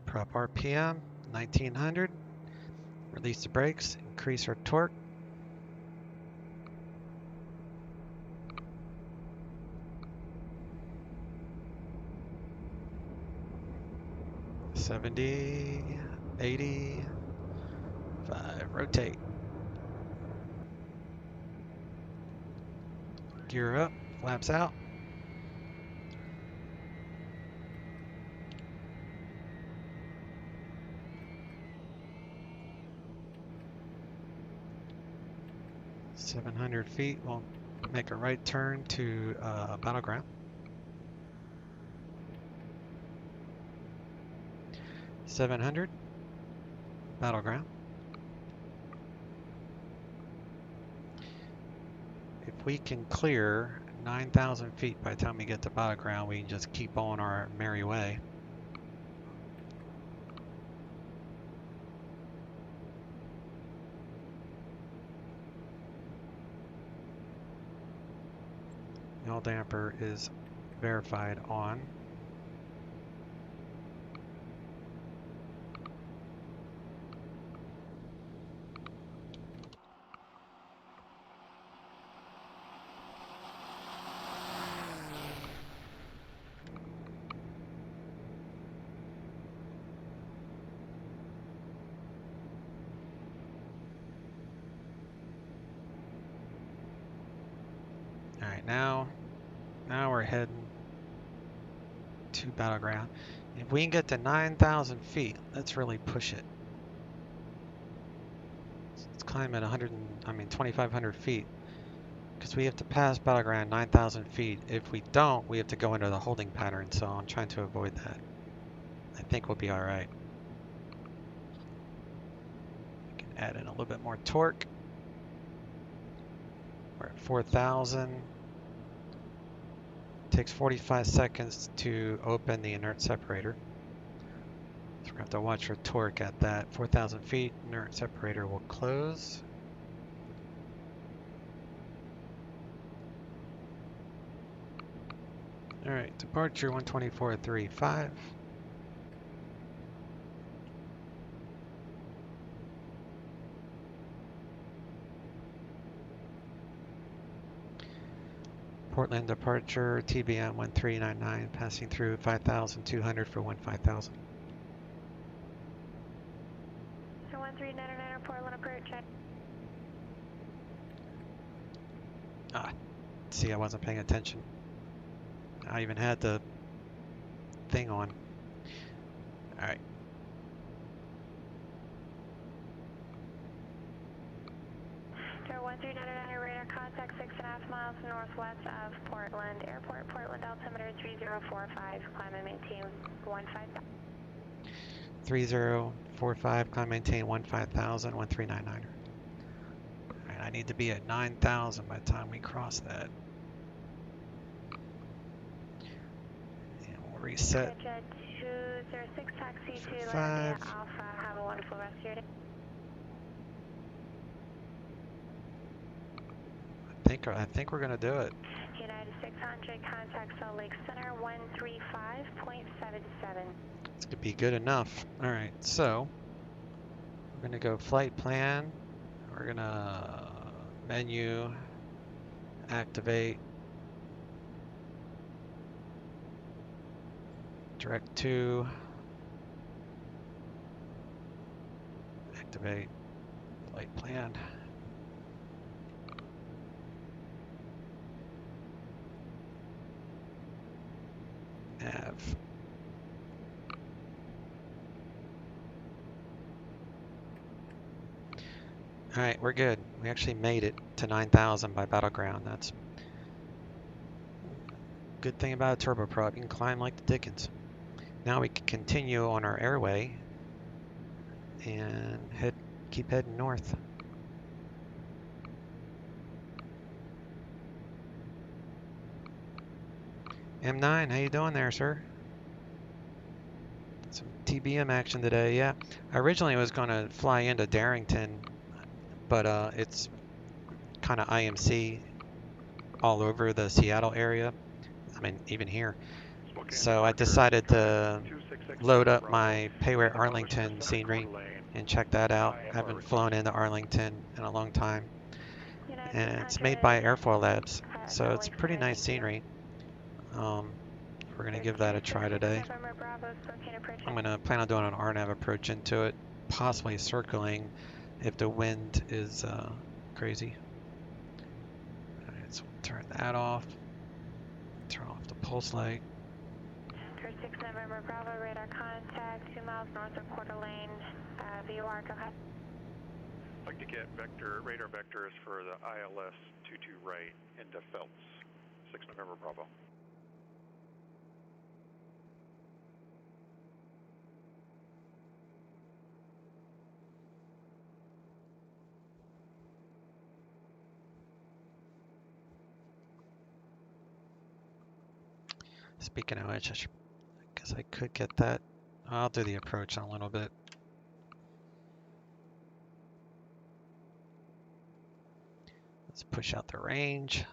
Prop RPM, 1900. Release the brakes, increase our torque. $70, $80, 5, rotate. Gear up, flaps out. $700 feet, we'll make a right turn to battleground. 700, battleground. If we can clear 9,000 feet by the time we get to battleground, we can just keep on our merry way. Yaw damper is verified on. All right, now we're heading to battleground. If we can get to 9,000 feet, let's really push it. Let's climb at 2,500 feet, because we have to pass battleground 9,000 feet. If we don't, we have to go into the holding pattern, so I'm trying to avoid that. I think we'll be all right. We can add in a little bit more torque. We're at 4,000. Takes 45 seconds to open the inert separator. So we're going to have to watch our torque at that. 4,000 feet, inert separator will close. All right, departure 12435. Portland departure, TBM-1399, passing through 5,200 for 15,000. So 1399 Portland approach. See, I wasn't paying attention. I even had the thing on. All right. So 1399 radar contact. contact 6.5 miles northwest of Portland Airport. Portland altimeter 3045, climb and maintain 15,000. 3045, climb maintain 15,000, 1399. Alright, I need to be at 9,000 by the time we cross that. And we'll reset. Jet 206, taxi to 5. Alpha. Have a wonderful rest of your day. I think we're gonna do it. United 600, contact Salt Lake Center 135.77. This could be good enough. Alright, so we're gonna go flight plan. We're gonna menu, activate, direct to, activate, flight plan. Nav. Alright, we're good. We actually made it to 9,000 by battleground. That's a good thing about a turboprop. You can climb like the Dickens. Now we can continue on our airway and keep heading north. M9, how you doing there, sir? Some TBM action today, yeah. I originally was going to fly into Darrington, but it's kind of IMC all over the Seattle area. I mean, even here. So I decided to load up my Payware Arlington scenery and check that out. I haven't flown into Arlington in a long time. And it's made by Airfoil Labs, so it's pretty nice scenery. We're going to give that a try today. I'm going to plan on doing an RNAV approach into it, possibly circling if the wind is crazy. Alright, so we'll turn that off. Turn off the pulse light. 36 November Bravo, radar contact 2 miles north of Coeur d'Alene, VOR, go ahead. I'd like to get radar vectors for the ILS 22 right into Phelps, 6 November Bravo. Speaking of which, I guess I could get that. I'll do the approach in a little bit. Let's push out the range.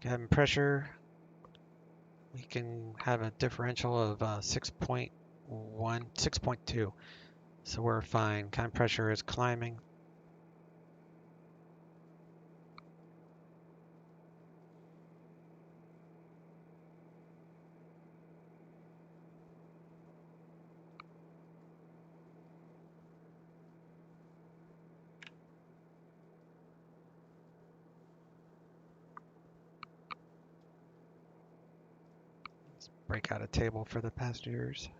Cabin pressure, we can have a differential of 6.1, 6.2, so we're fine. Cabin pressure is climbing. Break out a table for the passengers.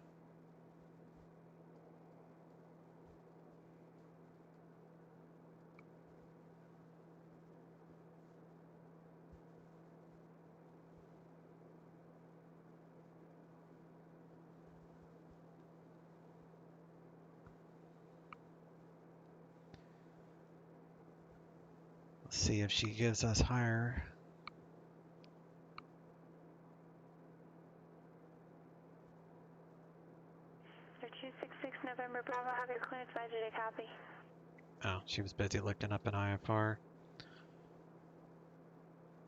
Let's see if she gives us higher. 266 November Bravo, have your clearance budgeted, copy. Oh, she was busy looking up an IFR.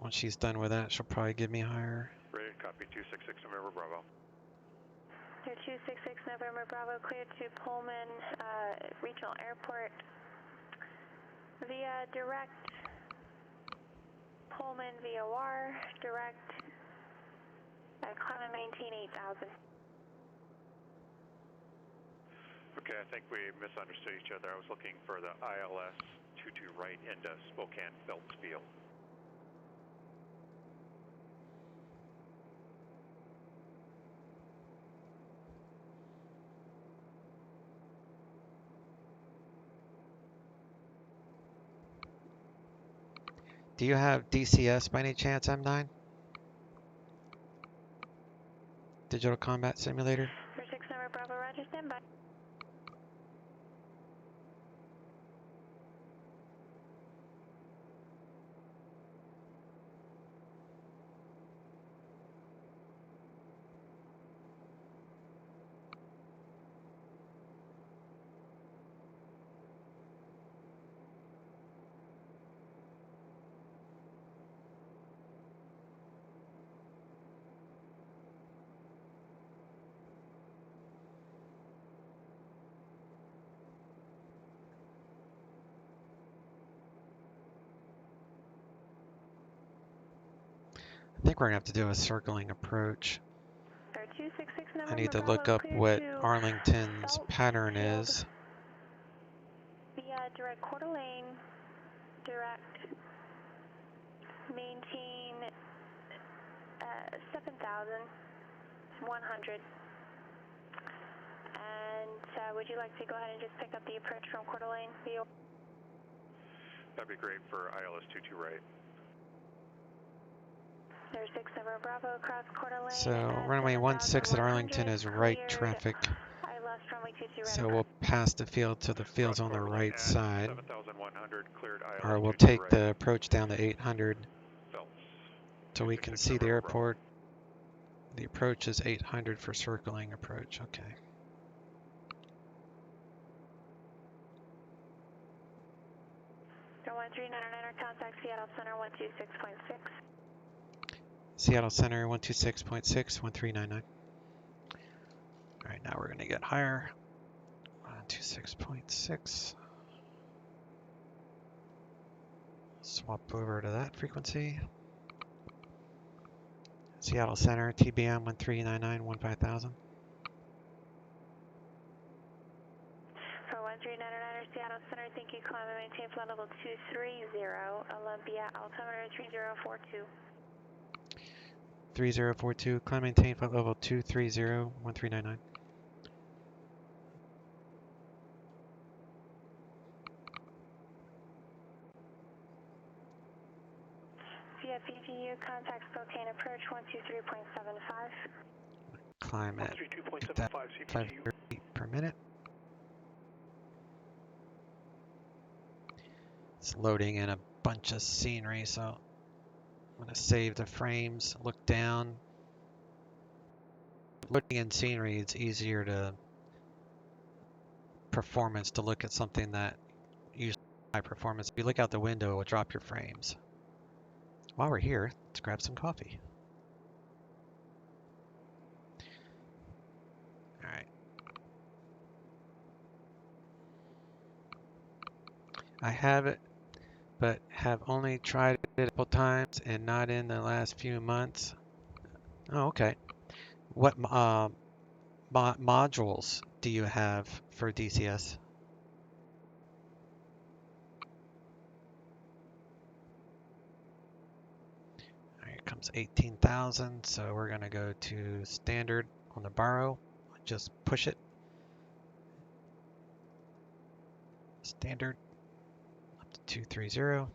Once she's done with that, she'll probably give me higher. Rated copy 266 November Bravo. 266 November Bravo, cleared to Pullman Regional Airport via direct Pullman VOR, direct Climb and maintain 8,000. Okay, I think we misunderstood each other. I was looking for the ILS 22 right into Spokane Phelps Field. Do you have DCS by any chance, M9? Digital Combat Simulator? 6 number Bravo, Roger, standby. I think we're going to have to do a circling approach. I need to look up what Arlington's pattern is. Via direct quarter lane, direct, maintain 7,100. And would you like to go ahead and just pick up the approach from quarter lane view? That'd be great for ILS 22 right. There's 6 number Bravo across quarter lane. So runway 16 at Arlington is right traffic. So we'll pass the field to the field's on the right side. Or we'll take the approach down to 800 so we can see the airport. The approach is 800 for circling approach. Okay. Runway 399 contact Seattle Center 126.6. Seattle Center 126.6, 1399. All right, now we're going to get higher. 126.6. Swap over to that frequency. Seattle Center, TBM 1399, 15,000. For 1399 Seattle Center, thank you. Climb and maintain flight level 230, Olympia, altimeter 3042. 3042, climb maintain flight level 230, 1399. CFEGU, contact Spokane approach 123.75. Climb at 5 feet per minute. It's loading in a bunch of scenery, so I'm going to save the frames, look down. Looking in scenery, it's easier to performance to look at something that usually high performance. If you look out the window, it will drop your frames. While we're here, let's grab some coffee. All right. I have it, but have only tried it a couple times and not in the last few months. Oh, okay. What modules do you have for DCS? Here comes 18,000, so we're going to go to standard on the borrow. Just push it. Standard up to 230.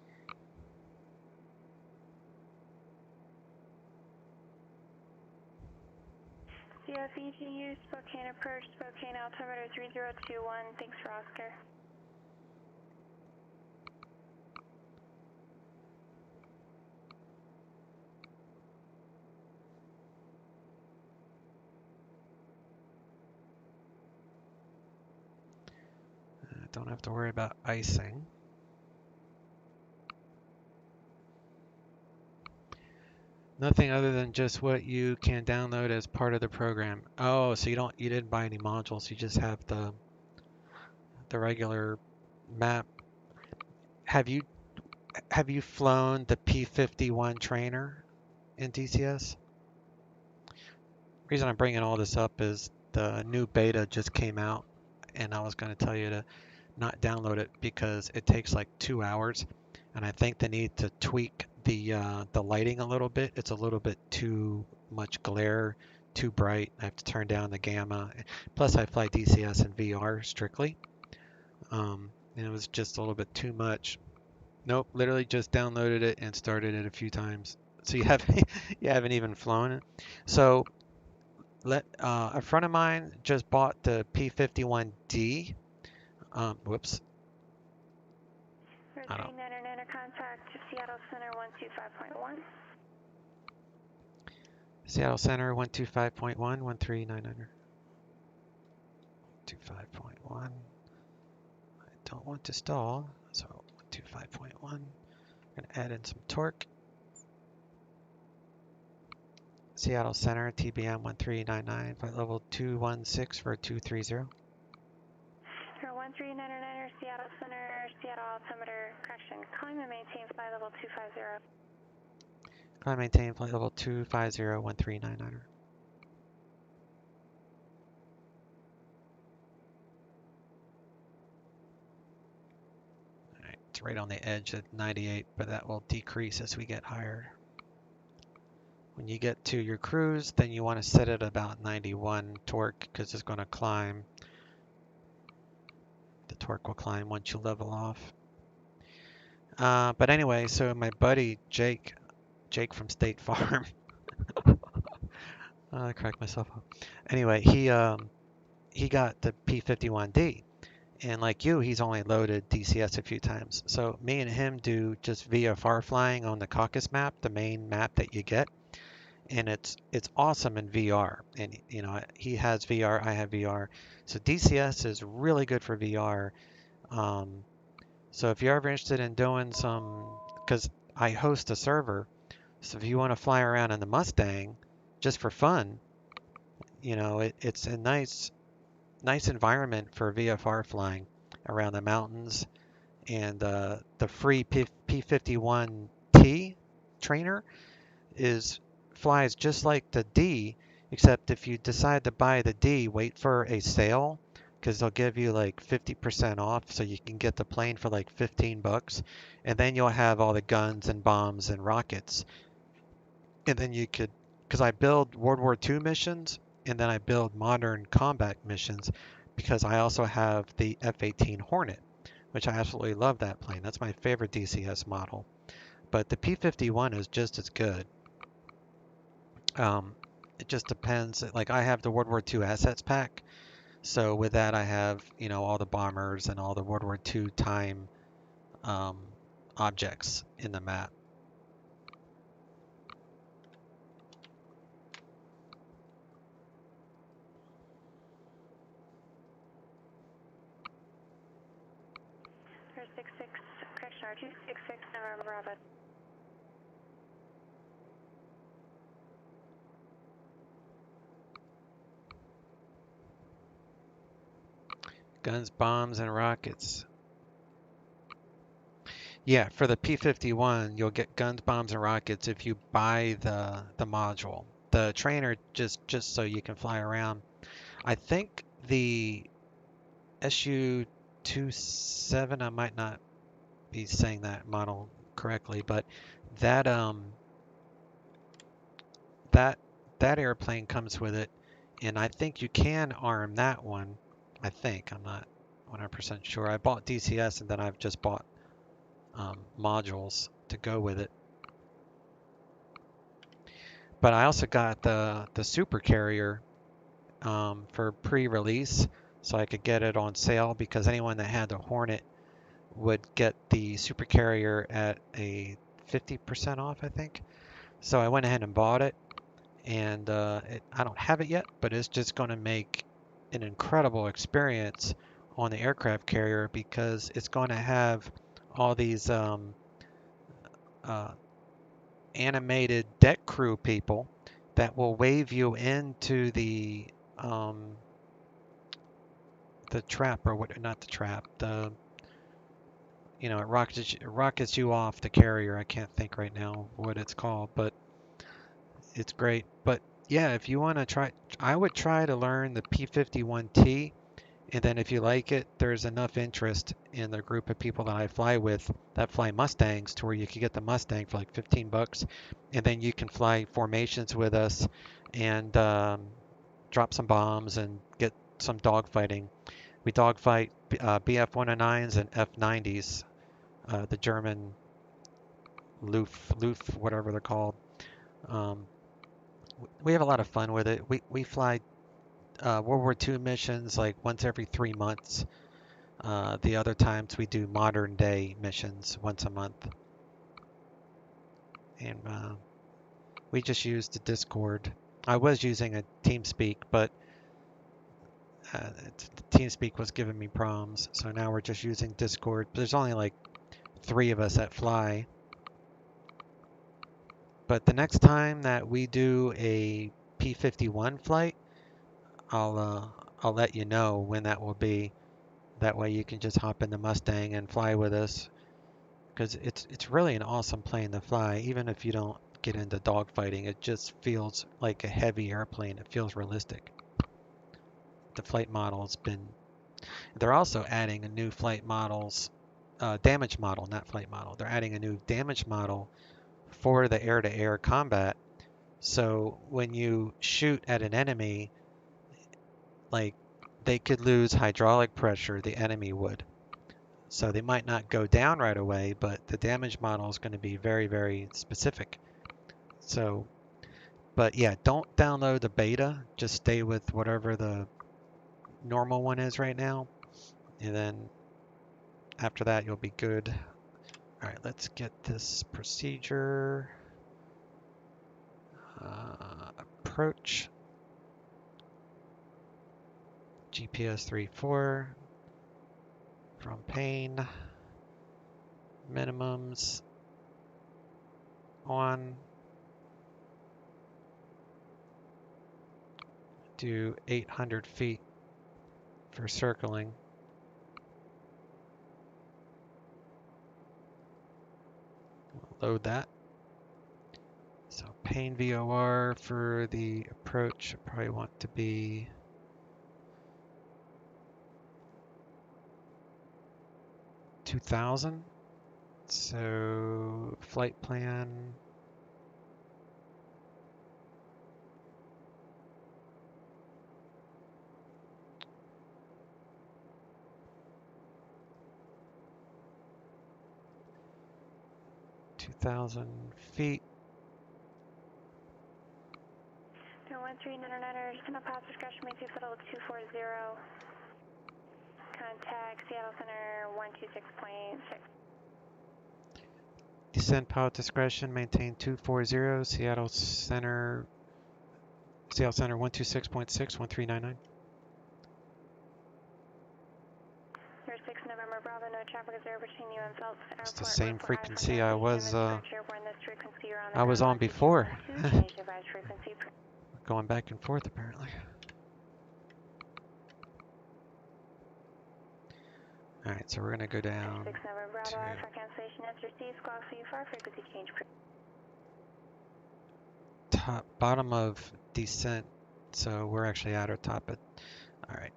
CFEGU, Spokane approach, Spokane altimeter 3021. Thanks for Oscar. Don't have to worry about icing. Nothing other than just what you can download as part of the program. Oh, so you didn't buy any modules. You just have the regular map. Have you flown the P51 trainer in DCS? reason I'm bringing all this up is the new beta just came out, and I was going to tell you to not download it because it takes like 2 hours, and I think they need to tweak the lighting a little bit. It's a little bit too much glare, too bright. I have to turn down the gamma. Plus, I fly DCS and VR strictly, and it was just a little bit too much. Nope, literally just downloaded it and started it a few times. So you haven't even flown it. So a friend of mine just bought the P51D. Whoops. I don't. Contact Seattle Center 125.1. Seattle Center 125.1, 13900. 125.1. I don't want to stall, so 125.1. I'm going to add in some torque. Seattle Center, TBM-900, flight level 216 for 230. 1399er, Seattle Center, Seattle altimeter, correction, climb and maintain flight level 250. Climb and maintain flight level 250, 1399er. Alright, it's right on the edge at 98, but that will decrease as we get higher. When you get to your cruise, then you want to set it about 91 torque because it's going to climb. The torque will climb once you level off. But anyway, so my buddy Jake from State Farm, I cracked myself up. Anyway, he got the P51D, and like you, he's only loaded DCS a few times. So me and him do just VFR flying on the Caucasus map, the main map that you get, and it's awesome in VR. And you know, he has VR, I have VR, so DCS is really good for VR. So if you're ever interested in doing some, because I host a server, so if you want to fly around in the Mustang just for fun, you know, it's a nice environment for VFR flying around the mountains. And the free P51T trainer flies just like the D, except if you decide to buy the D, wait for a sale, because they'll give you like 50% off, so you can get the plane for like 15 bucks, and then you'll have all the guns and bombs and rockets. And then you could, because I build World War II missions, and then I build modern combat missions, because I also have the F-18 Hornet, which I absolutely love that plane. That's my favorite DCS model. But the P-51 is just as good. It just depends. Like I have the World War II assets pack. So with that, I have, you know, all the bombers and all the World War II time objects in the map. There's 66, correction, 266, November Bravo. Guns, bombs, and rockets. Yeah, for the P-51, you'll get guns, bombs, and rockets if you buy the module. The trainer just so you can fly around. I think the SU-27, I might not be saying that model correctly, but that that airplane comes with it, and I think you can arm that one. I think, I'm not 100% sure. I bought DCS and then I've just bought modules to go with it. But I also got the super carrier for pre-release, so I could get it on sale, because anyone that had the Hornet would get the super carrier at a 50% off, I think. So I went ahead and bought it, and I don't have it yet, but it's just going to make an incredible experience on the aircraft carrier, because it's going to have all these animated deck crew people that will wave you into the trap, or what? Not the trap. The, you know, it rockets you off the carrier. I can't think right now what it's called, but it's great. But Yeah, if you want to try, I would try to learn the P51T, and then if you like it, there's enough interest in the group of people that I fly with that fly Mustangs to where you could get the Mustang for like 15 bucks, and then you can fly formations with us and drop some bombs and get some dogfighting. We dogfight BF-109s and F-90s, the German Luft, whatever they're called. We have a lot of fun with it. We fly World War II missions like once every 3 months. The other times we do modern day missions once a month. And we just use the Discord. I was using a TeamSpeak, but TeamSpeak was giving me problems. So now we're just using Discord. There's only like 3 of us that fly. But the next time that we do a P51 flight, I'll let you know when that will be. That way you can just hop in the Mustang and fly with us, because it's really an awesome plane to fly. Even if you don't get into dogfighting, it just feels like a heavy airplane. It feels realistic. The flight model's been. They're also adding a new flight models, damage model, not flight model. They're adding a new damage model for the air-to-air combat. So when you shoot at an enemy, like they could lose hydraulic pressure, the enemy would. So they might not go down right away, but the damage model is going to be very, very specific. So, but yeah, don't download the beta. Just stay with whatever the normal one is right now. And then after that, you'll be good. All right, let's get this procedure. Approach. GPS 3-4. From pane. Minimums. On. Do 800 feet for circling. Load that. So pane VOR for the approach, I probably want to be 2000. So flight plan. feet. 1399er, just gonna pass discretion, maintain flight level 240. Contact Seattle Center 126.6. Descend pilot discretion, maintain 240, Seattle Center 126.6, 1399. 06 November Bravo, no traffic is there between you and Phelps Airport. It's the same frequency I was on before. Going back and forth apparently. Alright, so we're going to go down 6 November Bravo, for cancellation answer C, squawk C4, frequency change. Bottom of descent, so we're actually at our top. Alright.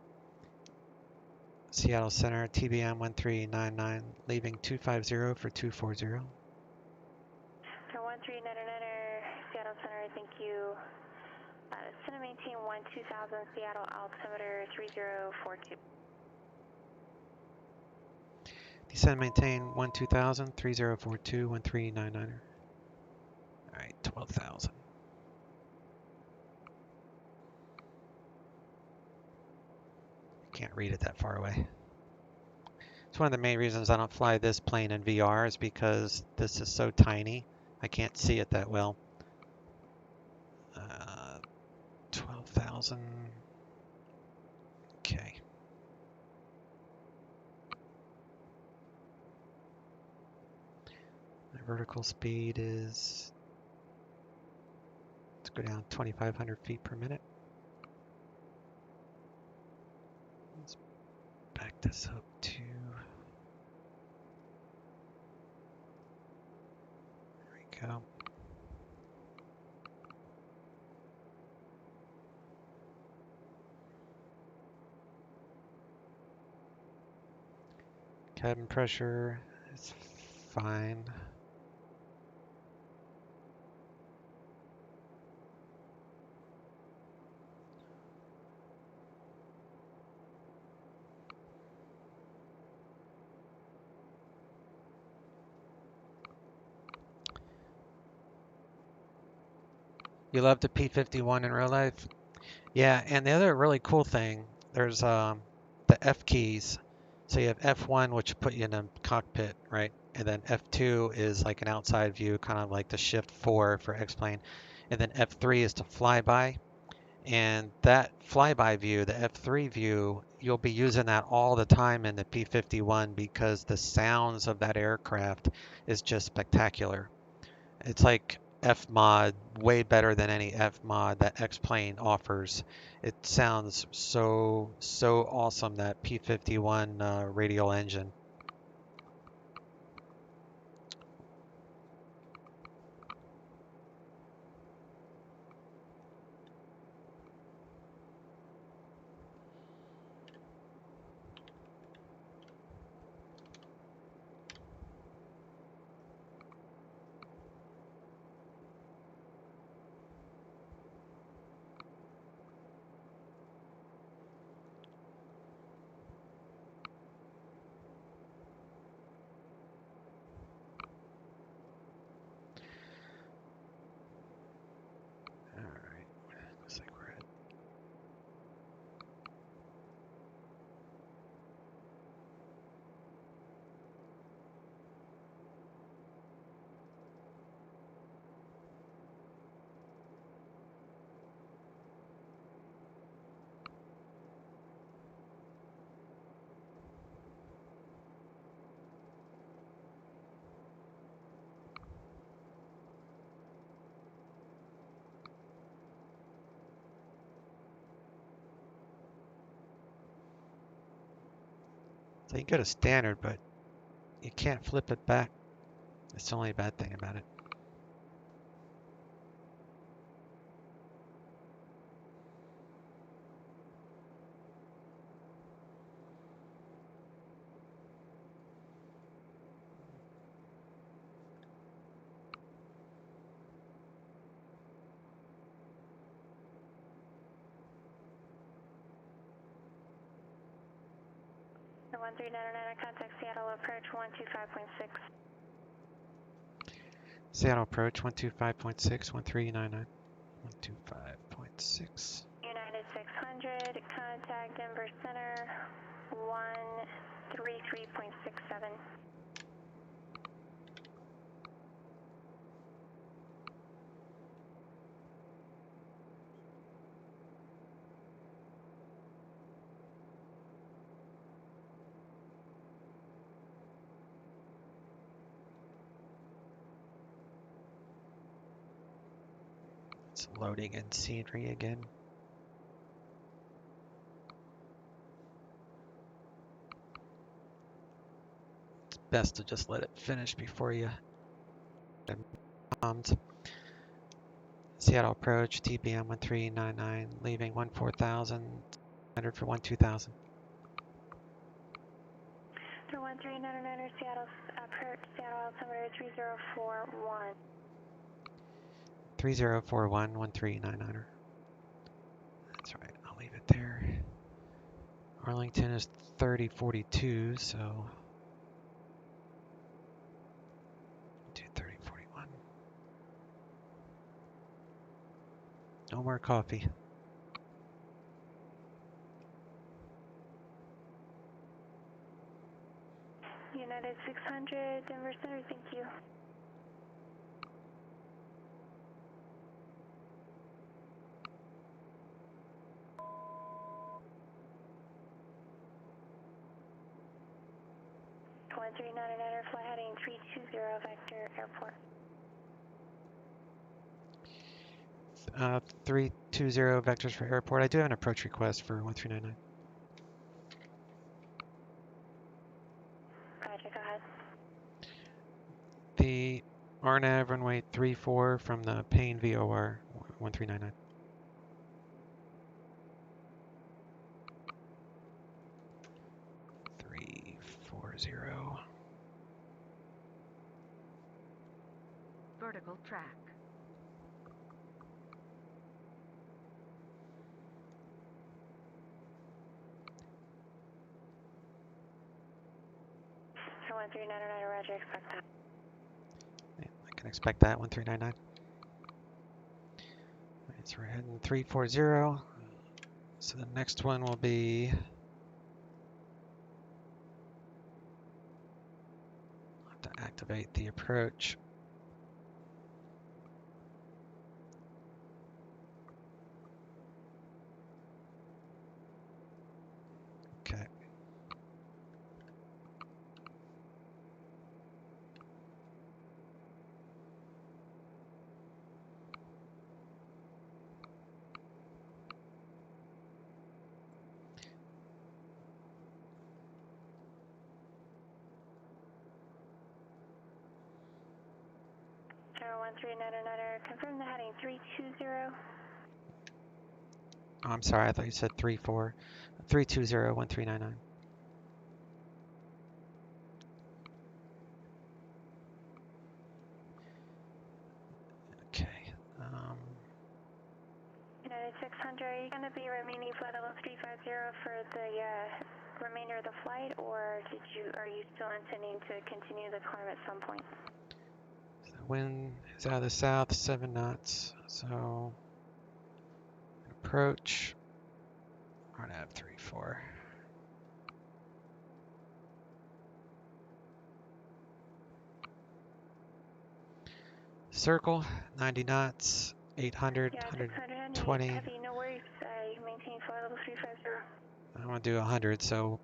Seattle Center, TBM-900, leaving 250 for 240. 1399er, Seattle Center, thank you. Center maintain 12000, Seattle altimeter 3042. Descend maintain 12000, 3042, 1399er. Alright, 12,000. Can't read it that far away. It's one of the main reasons I don't fly this plane in VR is because this is so tiny. I can't see it that well. 12,000. Okay. My vertical speed is, let's go down 2,500 feet per minute. Let's back this up to, there we go. Cabin pressure is fine. You love the P51 in real life? Yeah, and the other really cool thing, there's the F keys. So you have F1, which put you in a cockpit, right? And then F2 is like an outside view, kind of like the shift 4 for X-plane. And then F3 is to flyby. And that flyby view, the F3 view, you'll be using that all the time in the P51 because the sounds of that aircraft is just spectacular. It's like F-mod, way better than any F-mod that X-plane offers. It sounds so awesome, that P51 radial engine. So you can go to standard, but you can't flip it back. That's the only bad thing about it. The 1399 contact Seattle approach 125.6. Seattle approach 125.6, 1399. 125.6. United 600, contact Denver Center 133.67. It's loading in scenery again. It's best to just let it finish before you bombed. Seattle approach, TBM-900, leaving 14,100 for 12,000. The 1399 Seattle approach, Seattle altimeter 3041. 3041, 1399. That's right, I'll leave it there. Arlington is 3042, so do 3041. No more coffee. United 600, Denver Center, thank you. One 1399 fly heading 320 Vector Airport. 320 vectors for airport. I do have an approach request for 1399. Roger, go ahead. The RNAV runway 34 from the Payne VOR 1399. Three 40. Circle track. So 1399, roger, expect that. I can expect that, 1399. Right, so we're heading 340. So the next one will be, I'll have to activate the approach. Okay. Tower 1399, confirm the heading 320. Oh, I'm sorry, I thought you said 34. 320, 1399. Okay. United 600, are you going to be remaining flight level 350 for the remainder of the flight, or are you still intending to continue the climb at some point? So the wind is out of the south, 7 knots. So approach. RNAV 34. Circle, 90 knots, 800, Yeah, 120. heavy, no worries. You maintain flight level 350. I want to do 100, so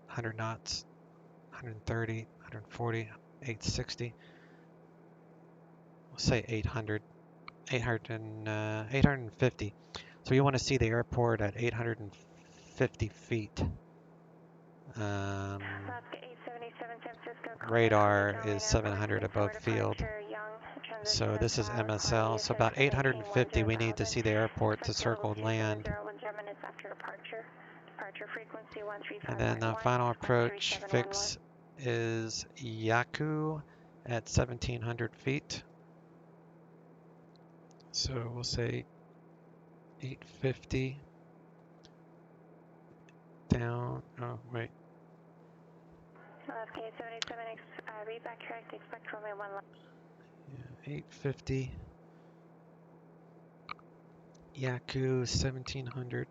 100 knots, 130, 140, 860. We'll say 800, 850. So you want to see the airport at 850 feet. Radar is 700 above field. So this is MSL. So about 850 we need to see the airport to circle land. And then the final approach fix is Yaku at 1700 feet. So we'll say 850 down. Oh, wait. LFK 77, read back correct, expect runway 1 left. Yeah, 850. Yaku 1700.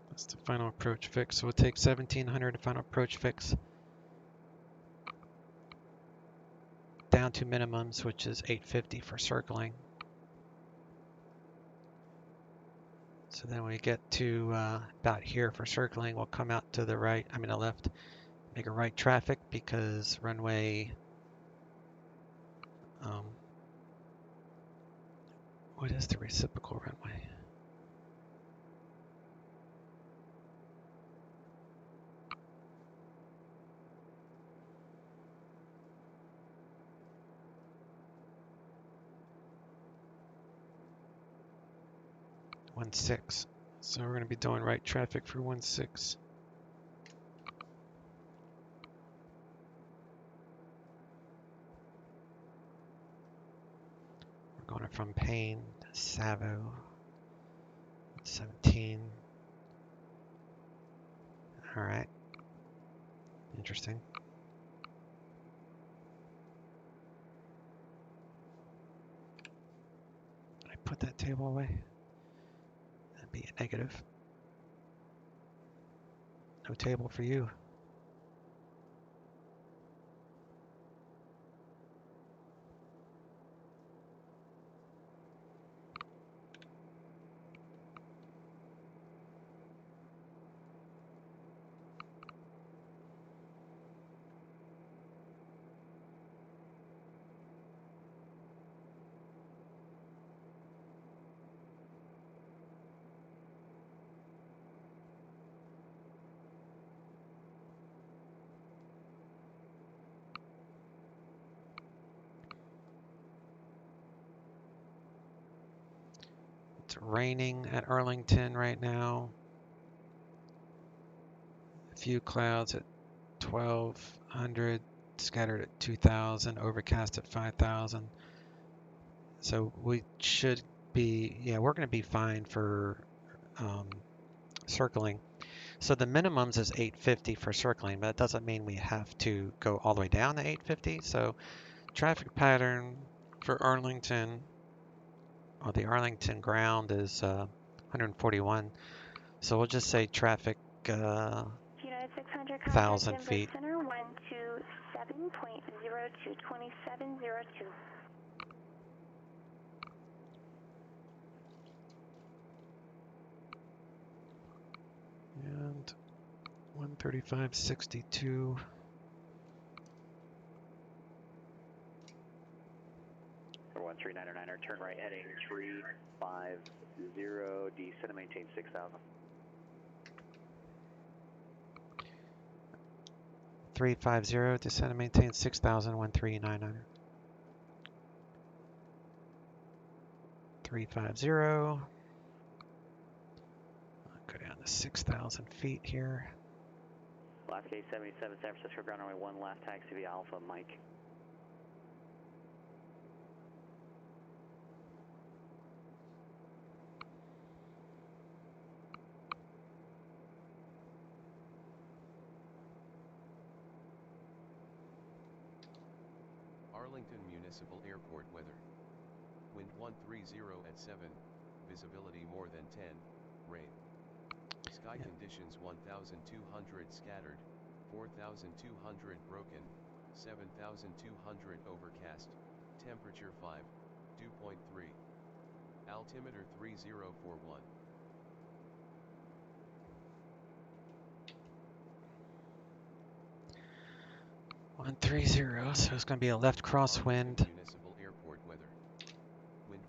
That's the final approach fix. So we'll take 1700 to final approach fix. Down to minimums, which is 850 for circling. So then when we get to about here for circling, we'll come out to the right, the left, make a right traffic because runway, what is the reciprocal runway? One 6. So we're going to be doing right traffic for 16. We're going from Payne to Savo. 17. All right. Interesting. Did I put that table away? That'd be a negative. No table for you. It's raining at Arlington right now. A few clouds at 1200. scattered at 2,000, overcast at 5,000. So we should be, yeah, we're going to be fine for circling. So the minimums is 850 for circling, but that doesn't mean we have to go all the way down to 850. So traffic pattern for Arlington, or the Arlington ground is 141. So we'll just say traffic 1,000 feet. Center 127.022702. And 135.62. For 13909er, turn right heading 350, descend and maintain 6,000. 350, descend and maintain 6,000, 13909er. 350. I'll go down to 6,000 feet here. Alaska 877, San Francisco ground runway 1 left, taxi via Alpha, Mike. Arlington Municipal Airport weather. Wind 130 at 7, visibility more than 10, rain. Sky conditions 1,200 scattered, 4,200 broken, 7,200 overcast, temperature 5, dew point 3. Altimeter 3041. One 30, so it's going to be a left crosswind. Municipal airport weather. Wind.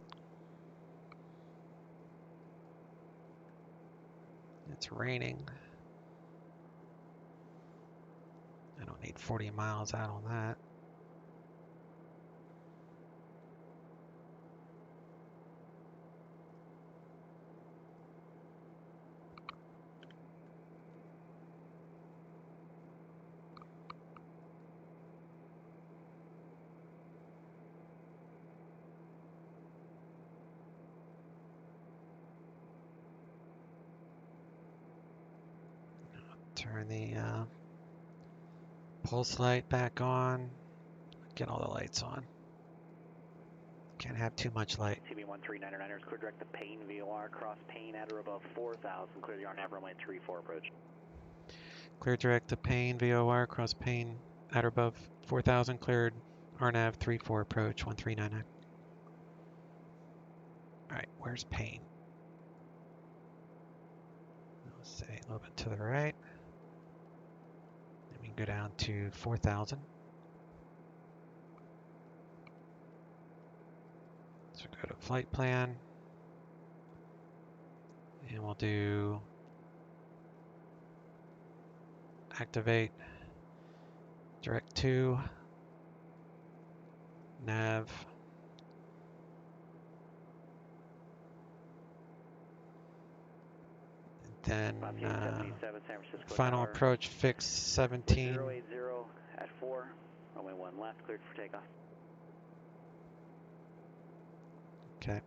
It's raining. I don't need 40 miles out on that. Turn the pulse light back on. Get all the lights on. Can't have too much light. TBM-900 clear direct to Payne, VOR, cross Payne at or above 4,000, clear the RNAV runway 34 approach. Clear direct to Payne, VOR, cross Payne at or above 4,000, cleared RNAV 34 approach, 1399. Alright, where's Payne? Let's say a little bit to the right. Then we can go down to 4,000. So go to flight plan. And we'll do activate direct to nav. Then final approach fix 17. 080 at 4, runway 1 left, cleared for takeoff. Okay.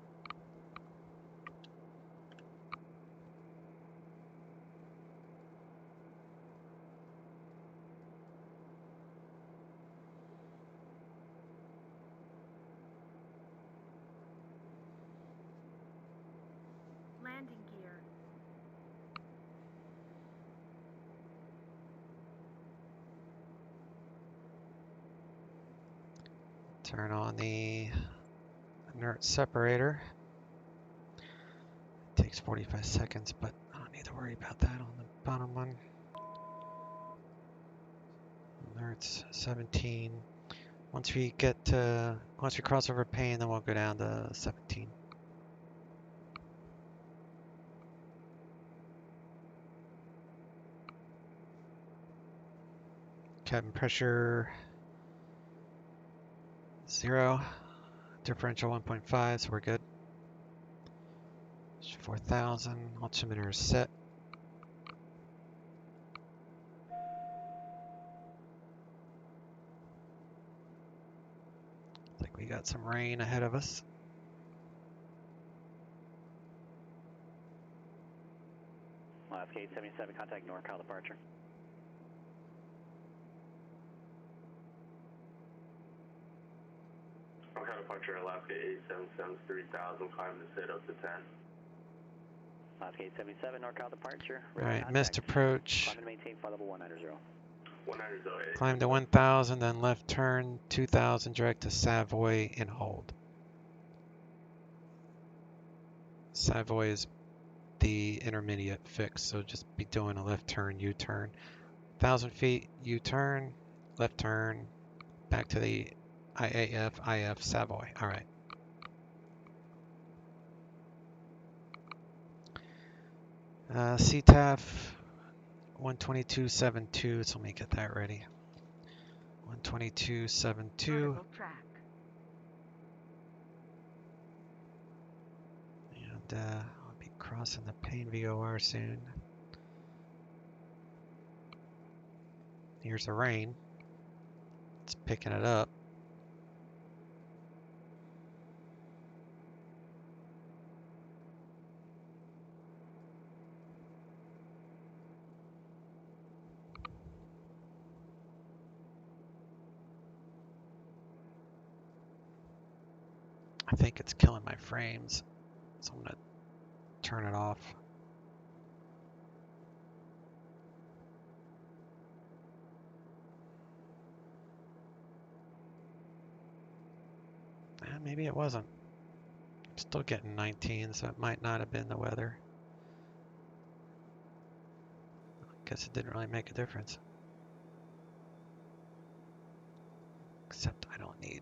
Landing gear. Turn on the inert separator. It takes 45 seconds, but I don't need to worry about that on the bottom one. Inert's 17. Once we cross over Payne, then we'll go down to 17. Cabin pressure 0, differential 1.5, so we're good. 4,000, altimeter is set. we got some rain ahead of us. Alaska 877, contact NorCal departure. NorCal departure, Alaska 877, 3000, climb the sit up to 10. Alaska 877, NorCal departure. All right, missed approach. Climb and maintain flight level 190. 190. Climb to 1000, then left turn 2000, direct to Savoy and hold. Savoy is the intermediate fix, so just be doing a left turn, U-turn. 1000 feet, U-turn, left turn, back to the IF Savoy. All right. CTAF 122.72, so let me get that ready. 122.72. And I'll be crossing the Payne VOR soon. Here's the rain. It's picking it up. I think it's killing my frames, so I'm going to turn it off. Maybe it wasn't. I'm still getting 19, so it might not have been the weather. I guess it didn't really make a difference. Except I don't need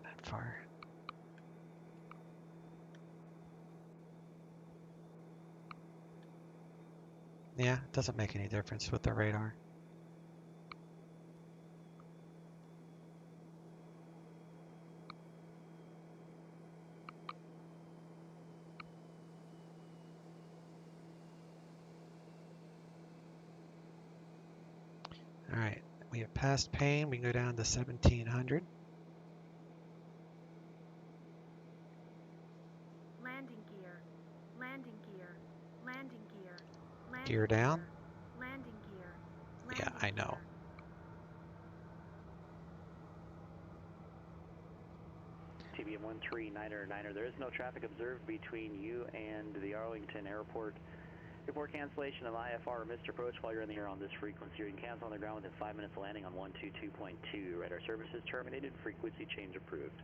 that far. Yeah, it doesn't make any difference with the radar. All right, we have passed Payne. We can go down to 1700. Landing gear. Landing gear. Landing gear. Landing Gear down. Gear. Landing gear. Yeah, I know. TBM-900, there is no traffic observed between you and the Arlington Airport. Report cancellation of IFR or missed approach while you're in the air on this frequency. You can cancel on the ground within 5 minutes of landing on 122.2. Radar services terminated. Frequency change approved.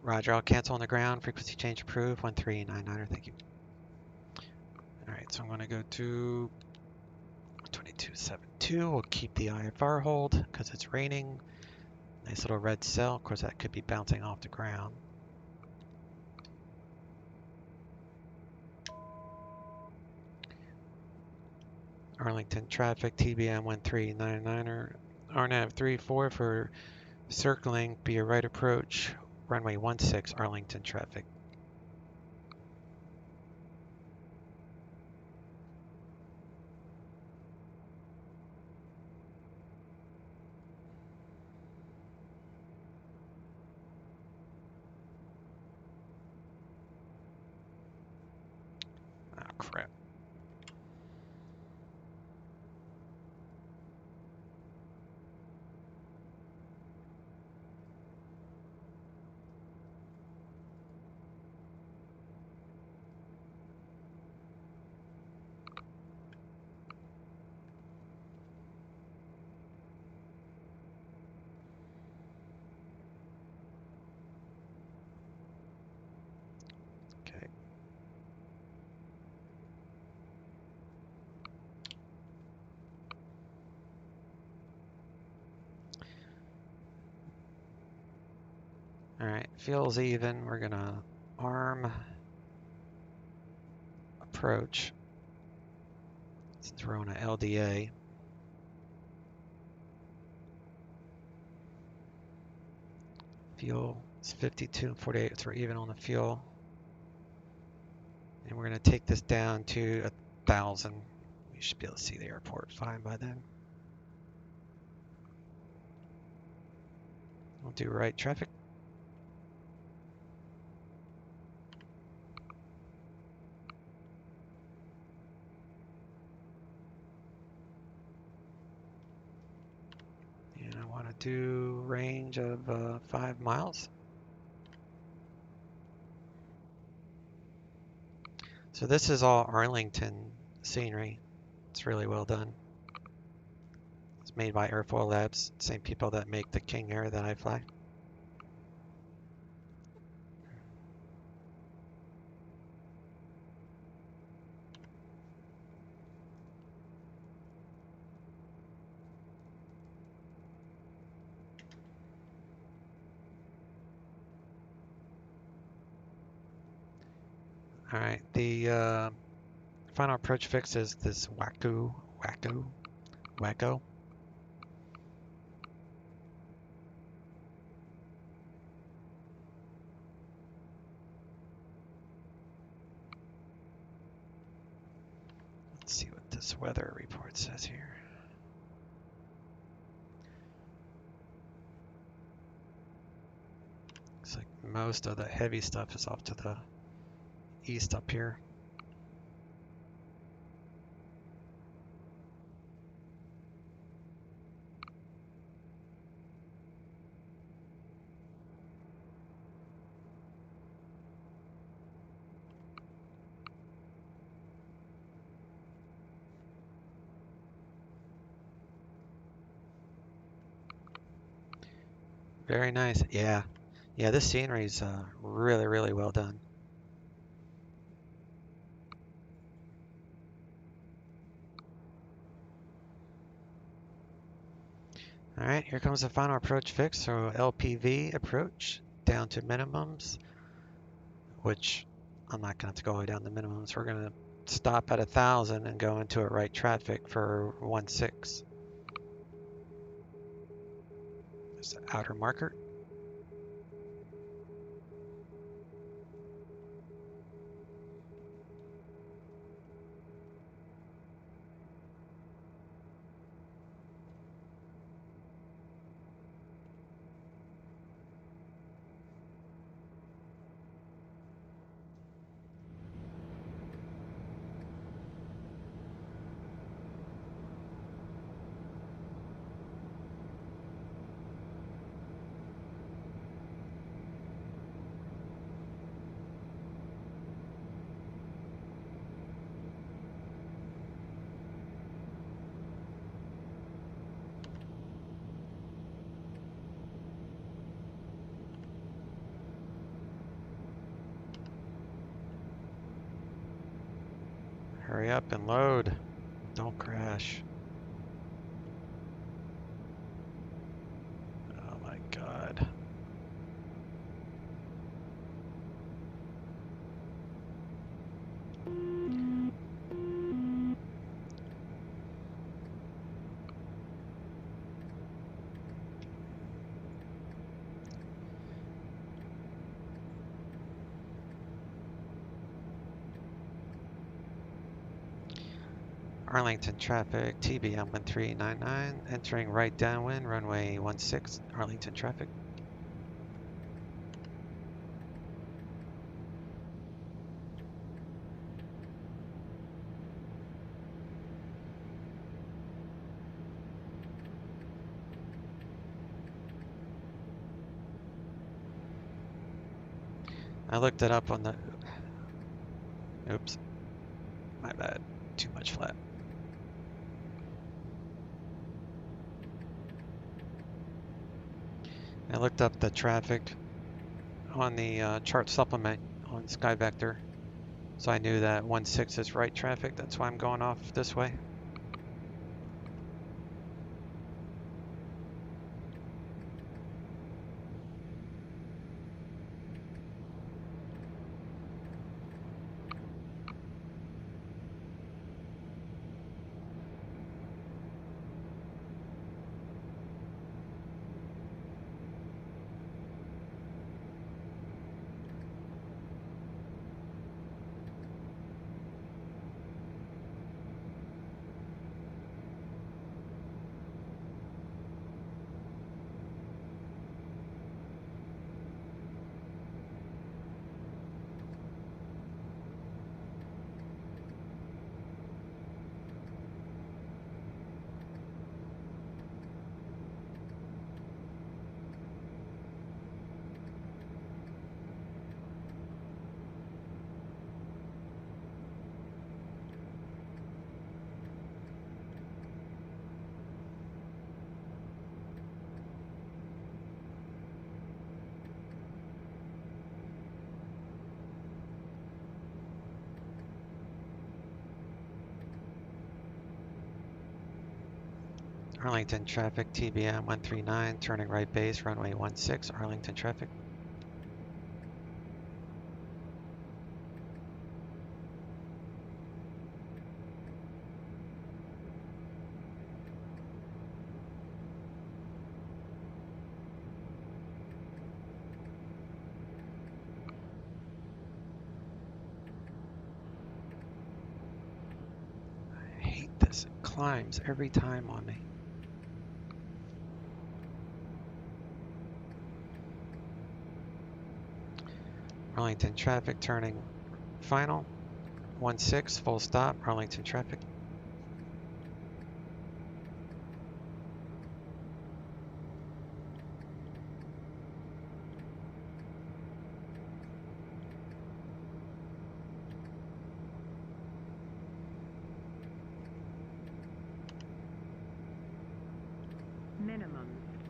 Roger, I'll cancel on the ground. Frequency change approved. 13900, thank you. All right, so I'm going to go to 2272. We'll keep the IFR hold because it's raining. Nice little red cell. Of course, that could be bouncing off the ground. Arlington traffic, TBM-900, RNAV 34 for circling, be a right approach, runway 16, Arlington traffic. Oh, crap. Okay. All right, feels even. We're gonna arm approach. Let's throw in a LDA. Fuel is 52 and 48, so we're even on the fuel. And we're gonna take this down to 1000. We should be able to see the airport fine by then. We'll do right traffic. And I want to do range of 5 miles. So this is all Arlington scenery. It's really well done. It's made by Airfoil Labs, same people that make the King Air that I fly. All right, the final approach fix is this wacko. Let's see what this weather report says here. Looks like most of the heavy stuff is off to the east up here. Very nice. Yeah, this scenery is really, really well done. All right, here comes the final approach fix. So LPV approach down to minimums, which I'm not gonna have to go all the way down to minimums. We're gonna stop at 1,000 and go into a right traffic for 16. There's the outer marker. Hurry up and load. Don't crash. Oh my God. Arlington traffic, TBM-900, entering right downwind, runway 16, Arlington traffic. I looked it up on the, oops, my bad, too much flat. I looked up the traffic on the chart supplement on SkyVector, so I knew that 16 is right traffic. That's why I'm going off this way. Arlington traffic, TBM-139, turning right base, runway 16, Arlington traffic. I hate this, it climbs every time on me. Arlington traffic turning final, 16, full stop, Arlington traffic.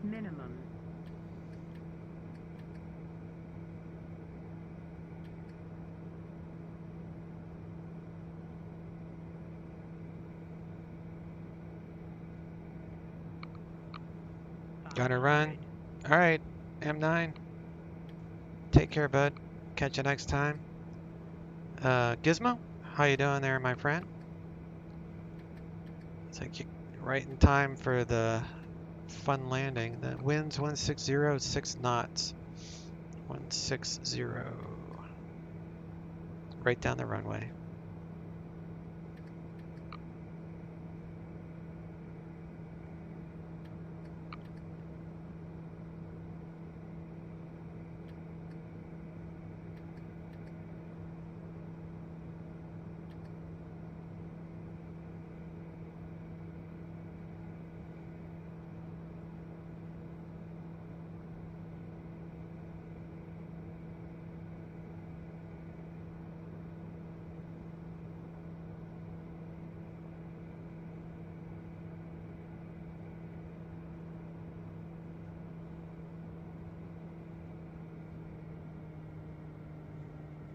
Minimum. Gonna run. All right, M9. Take care, bud. Catch you next time. Gizmo, how you doing there, my friend? It's like you're right in time for the fun landing. The wind's 160, 6 knots. 160. Right down the runway.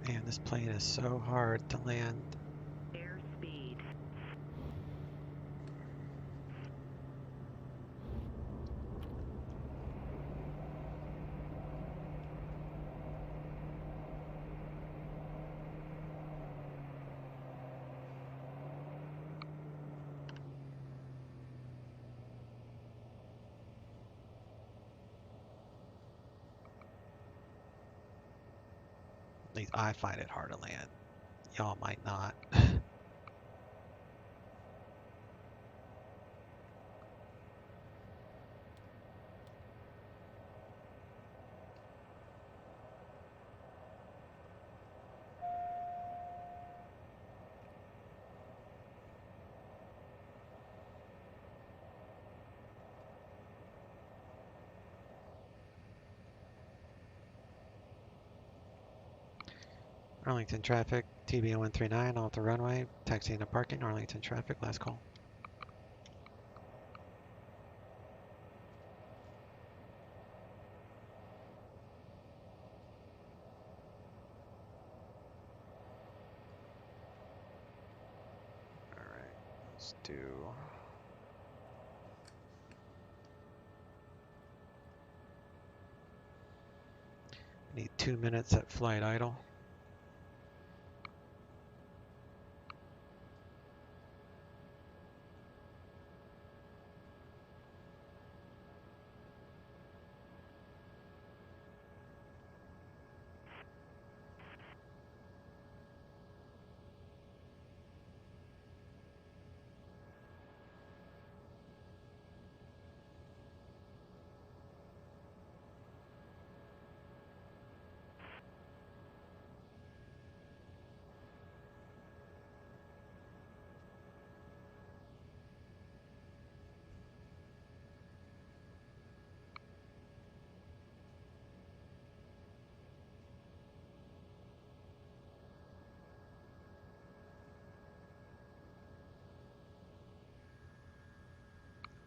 Man, this plane is so hard to land. Airspeed. At least I find it hard to land. Y'all might not. Arlington traffic, TBM-139 off the runway, taxiing to parking, Arlington traffic, last call. All right, let's do... Need 2 minutes at flight idle.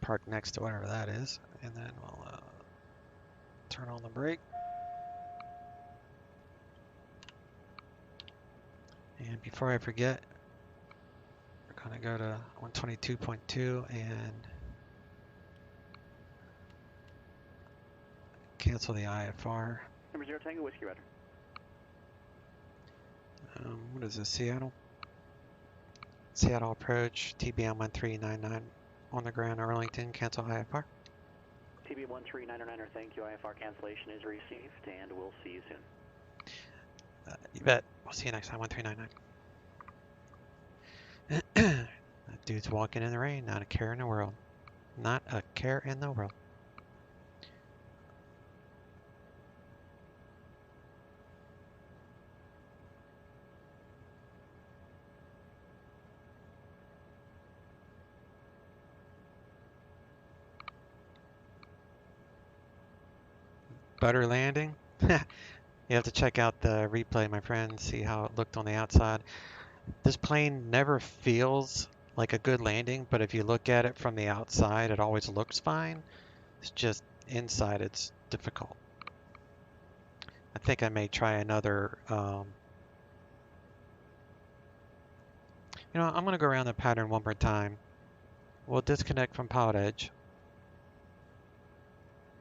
Park next to whatever that is, and then we'll turn on the brake. And before I forget, we're gonna go to 122.2 and cancel the IFR. Number 0 Tango Whiskey Roger. What is this, Seattle? Seattle approach, TBM-900 on the ground, Arlington, cancel IFR. TBM-900, thank you. IFR cancellation is received, and we'll see you soon. You bet. We'll see you next time, 1399. That dude's walking in the rain, not a care in the world. Not a care in the world. Butter landing. You have to check out the replay, my friend, see how it looked on the outside. This plane never feels like a good landing, but if you look at it from the outside, it always looks fine. It's just inside it's difficult. I think I may try another, I'm going to go around the pattern one more time. We'll disconnect from PilotEdge.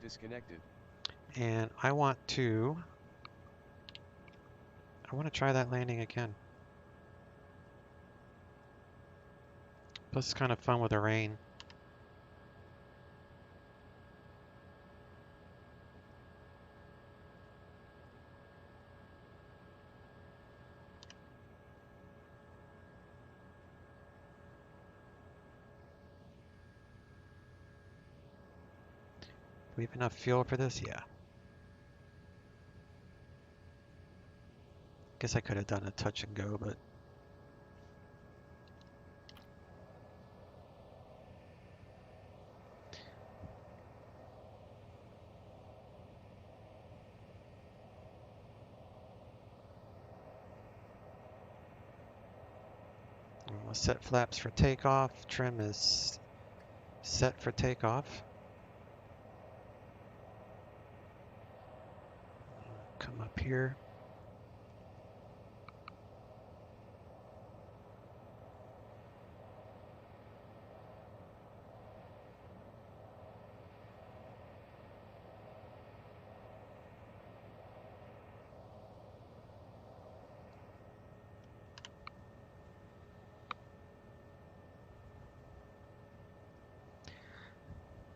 Disconnected. And I want to try that landing again. Plus it's kind of fun with the rain. Do we have enough fuel for this? Yeah. Guess I could have done a touch and go, but we'll set flaps for takeoff. Trim is set for takeoff. Come up here.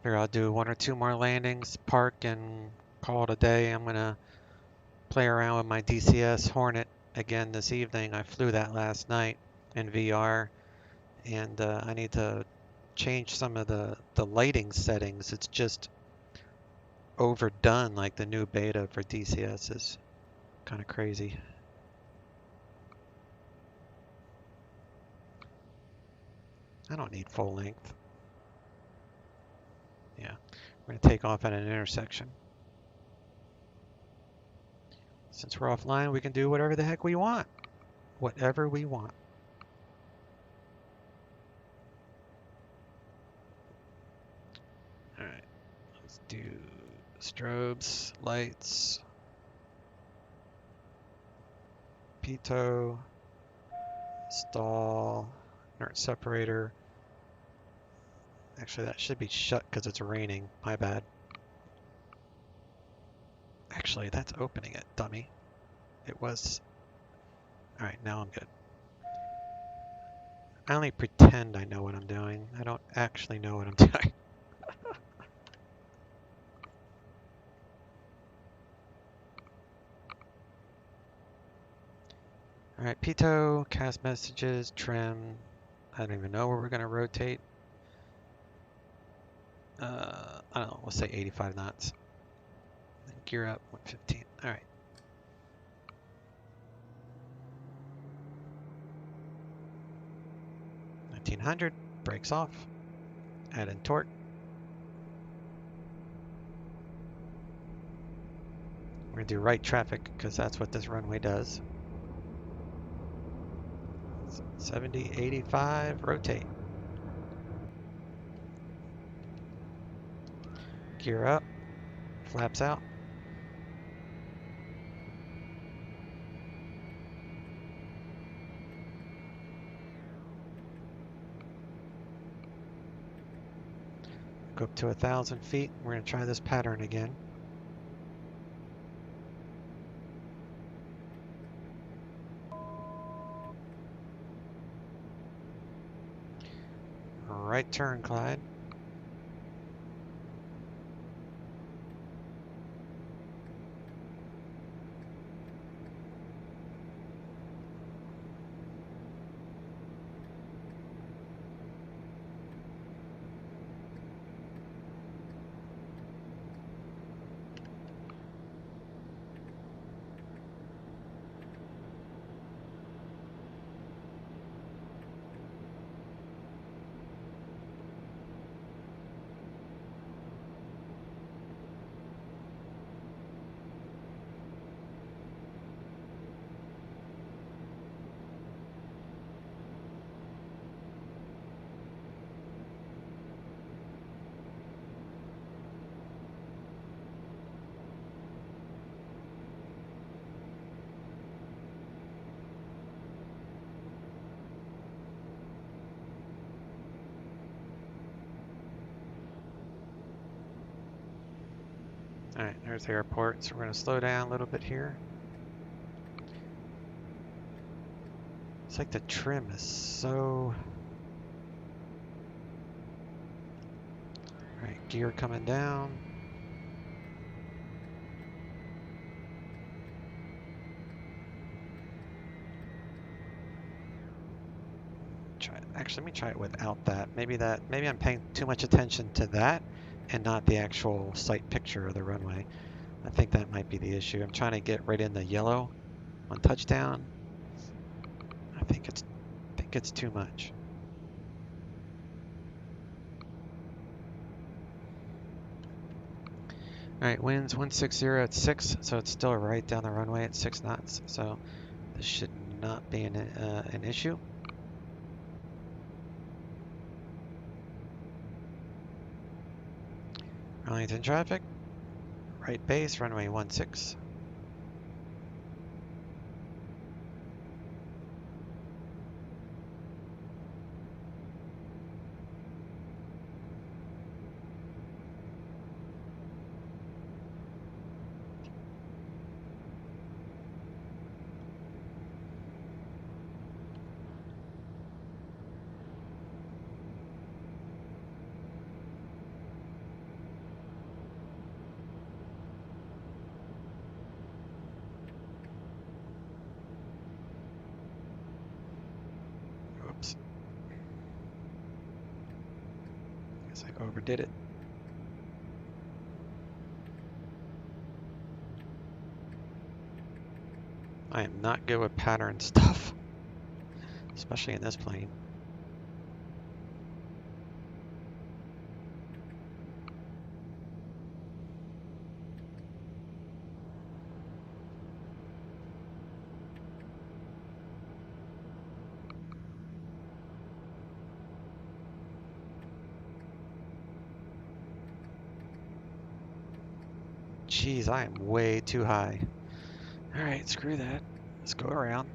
Here, I'll do 1 or 2 more landings, park, and call it a day. I'm gonna play around with my DCS Hornet again this evening. I flew that last night in VR, and I need to change some of the lighting settings. It's just overdone, like the new beta for DCS is kind of crazy. I don't need full length. Yeah, we're going to take off at an intersection. Since we're offline, we can do whatever the heck we want. Whatever we want. All right, let's do strobes, lights, pitot, stall, inert separator. Actually, that should be shut because it's raining. My bad. Actually, that's opening it, dummy. It was. All right, now I'm good. I only pretend I know what I'm doing. I don't actually know what I'm doing. All right, pitot, cast messages, trim. I don't even know where we're going to rotate. I don't know, let's say 85 knots. Then gear up, 115. All right. $1900, brakes off. Add in torque. We're going to do right traffic because that's what this runway does. 70, 85, rotate. Gear up, flaps out. Go up to 1,000 feet. We're going to try this pattern again. right turn, Clyde. All right, there's the airport. So we're going to slow down a little bit here. It's like the trim is so... All right, gear coming down. Actually, let me try it without that. Maybe I'm paying too much attention to that and not the actual sight picture of the runway. I think that might be the issue. I'm trying to get right in the yellow on touchdown. I think it's too much. All right, winds 160 at 6, so it's still right down the runway at 6 knots. So this should not be an issue. Arlington traffic, right base, runway 16. Oops. Guess I overdid it. I am not good with pattern stuff, especially in this plane. Jeez, I am way too high. All right, screw that. Let's go around.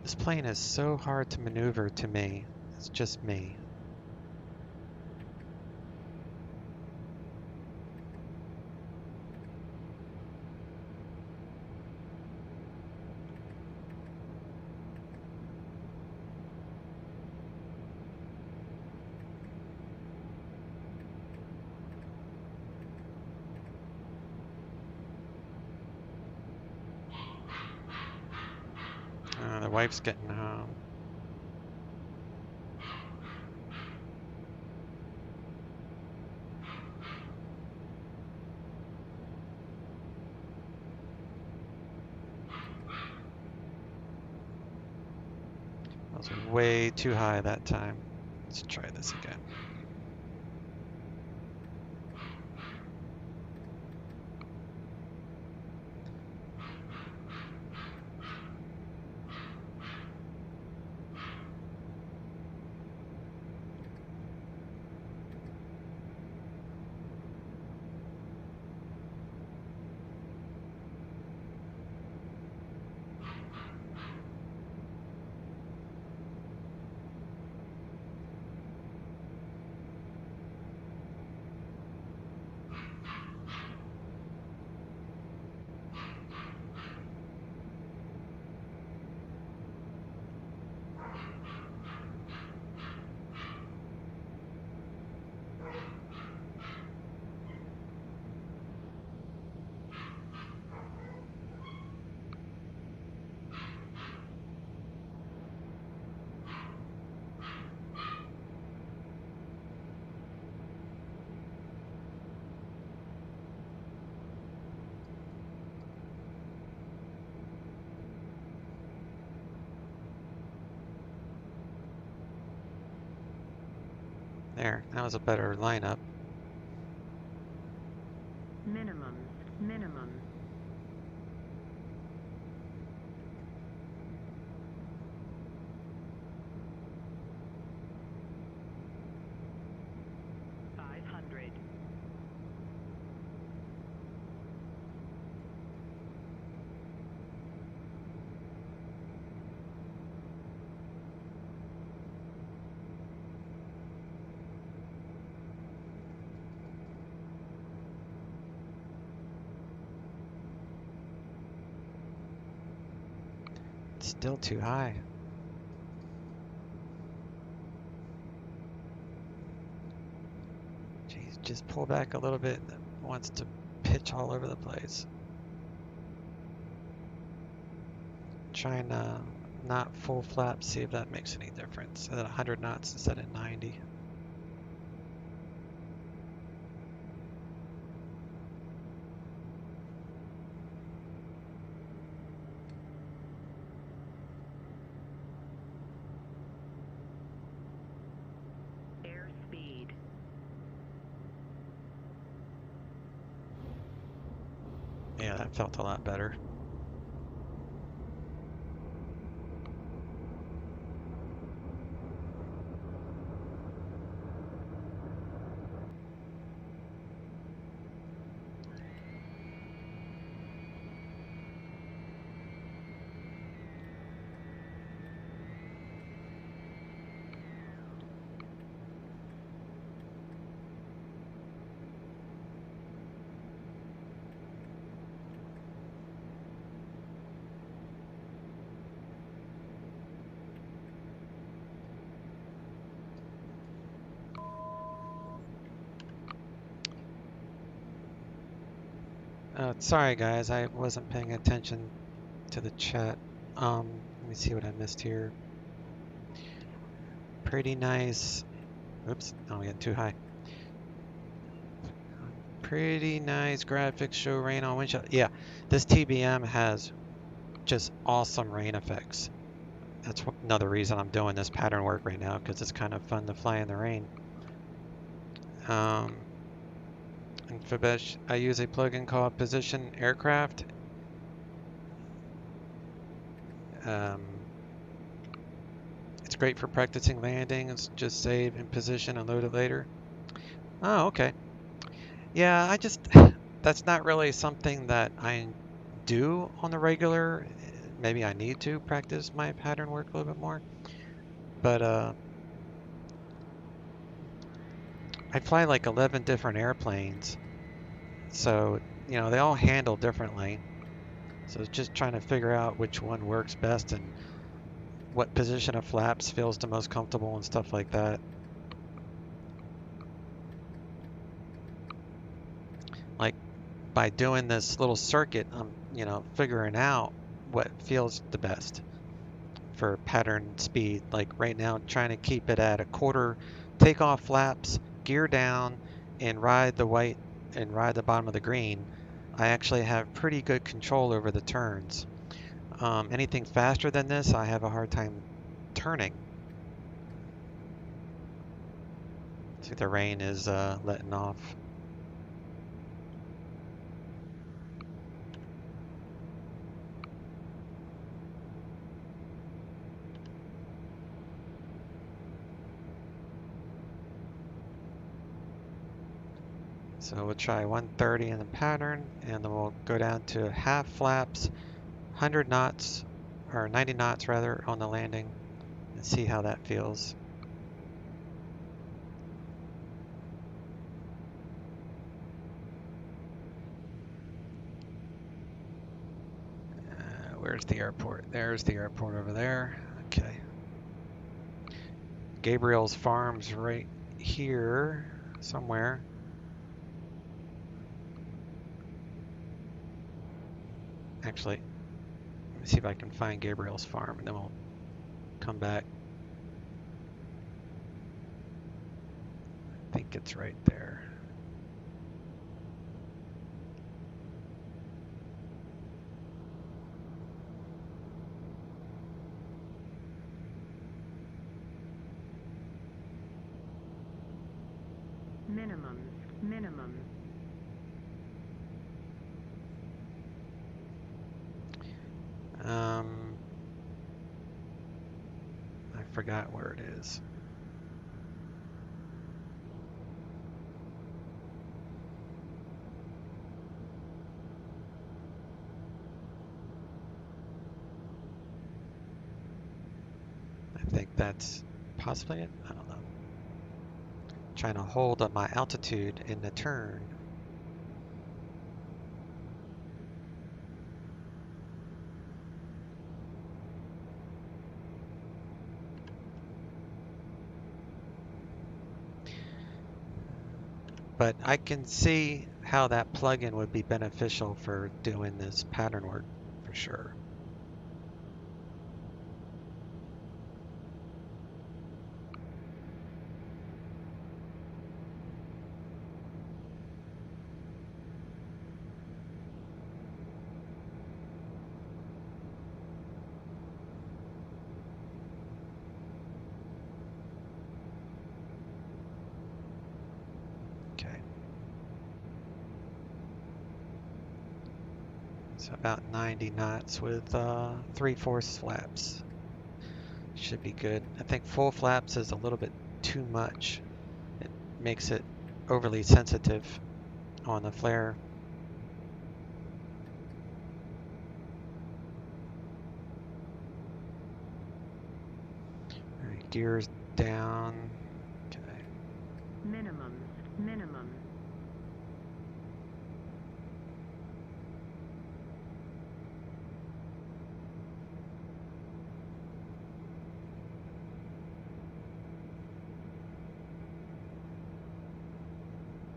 This plane is so hard to maneuver to me. It's just me. The wife's getting home. I was way too high that time. Let's try this again. There, that was a better lineup. Minimum. 500. Still too high. Jeez, just pull back a little bit. It wants to pitch all over the place. Trying to not full flap, see if that makes any difference. At 100 knots instead of 90. Airspeed. Yeah, that felt a lot better. Sorry guys, I wasn't paying attention to the chat. Let me see what I missed here. Pretty nice. Oops, oh, I'm getting too high. Pretty nice graphics show rain on windshield. Yeah, this TBM has just awesome rain effects. That's another reason I'm doing this pattern work right now, because it's kind of fun to fly in the rain. In PilotEdge, I use a plugin called Position Aircraft. It's great for practicing landings. Just save in position and load it later. Oh, okay. Yeah, that's not really something that I do on the regular. Maybe I need to practice my pattern work a little bit more. But I fly like 11 different airplanes. So, you know, they all handle differently. So it's just trying to figure out which one works best and what position of flaps feels the most comfortable and stuff like that. Like by doing this little circuit, I'm, you know, figuring out what feels the best for pattern speed. Like right now, trying to keep it at a quarter takeoff flaps, gear down, and ride the white and ride the bottom of the green. I actually have pretty good control over the turns. Anything faster than this, I have a hard time turning. See, the rain is letting off. So we'll try 130 in the pattern, and then we'll go down to half flaps, 100 knots, or 90 knots rather, on the landing, and see how that feels. Where's the airport? There's the airport over there. Okay. Gabriel's Farm's right here somewhere. Actually, let me see if I can find Gabriel's Farm, and then we'll come back. I think it's right there. Minimum. I forgot where it is. I think that's possibly it. I don't know. Trying to hold up my altitude in the turn. But I can see how that plugin would be beneficial for doing this pattern work for sure. So about 90 knots with 3/4 flaps. Should be good. I think full flaps is a little bit too much. It makes it overly sensitive on the flare. All right, gears down. Okay. Minimum.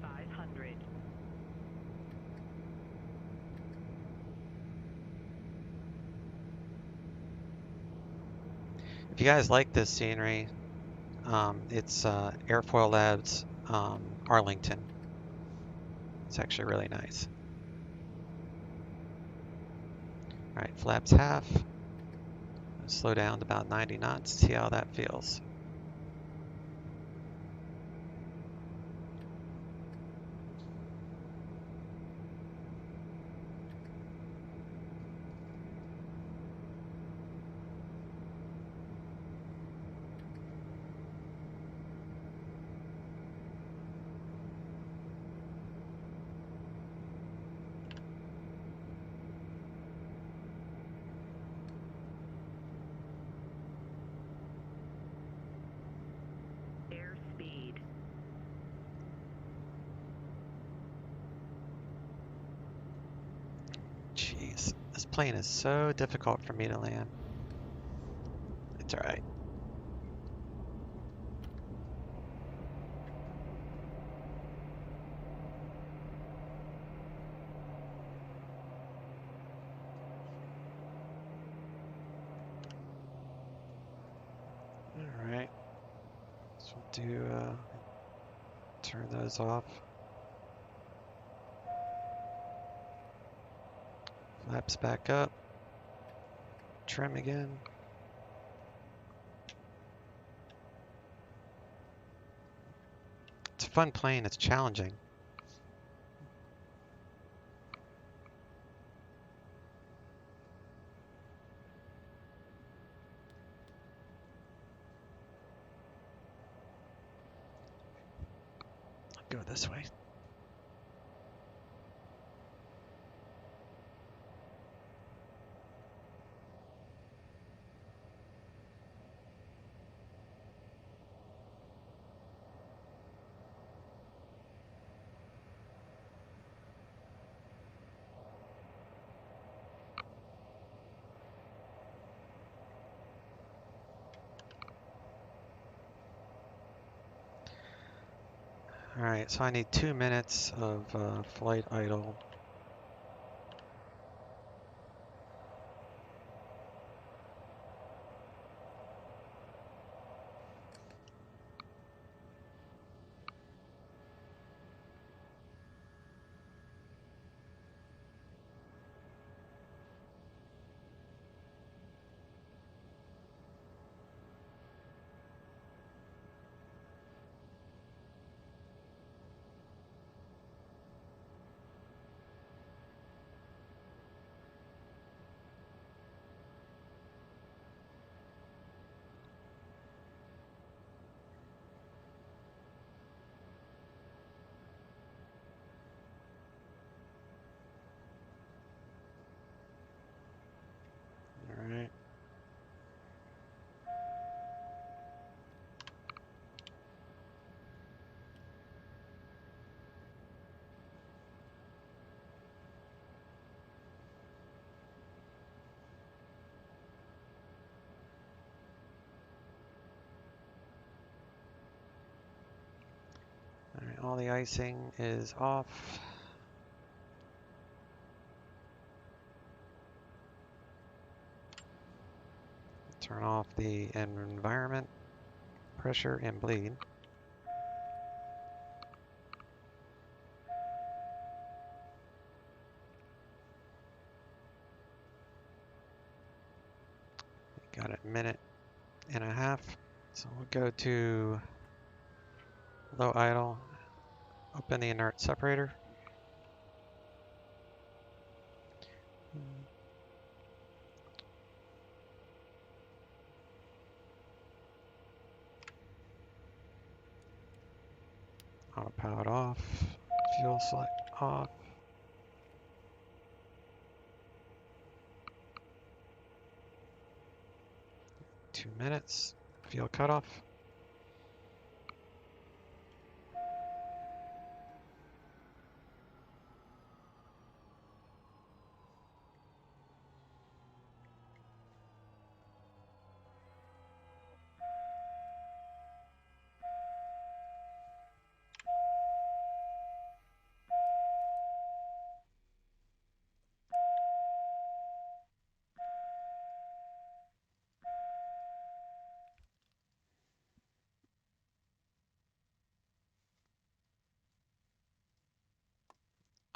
500. If you guys like this scenery, it's Airfoil Labs Arlington. It's actually really nice. All right, flaps half. Slow down to about 90 knots. See how that feels. Airspeed. Jeez, this plane is so difficult for me to land. It's all right. All right, so we'll do turn those off. Flaps back up. Trim again. It's a fun plane. It's challenging. I'll go this way. All right, so I need 2 minutes of flight idle. Alright, all the icing is off. Turn off the environment, pressure, and bleed. Got a minute and a half. So we'll go to low idle, open the inert separator. Autopilot off, fuel select off. Two minutes, fuel cutoff.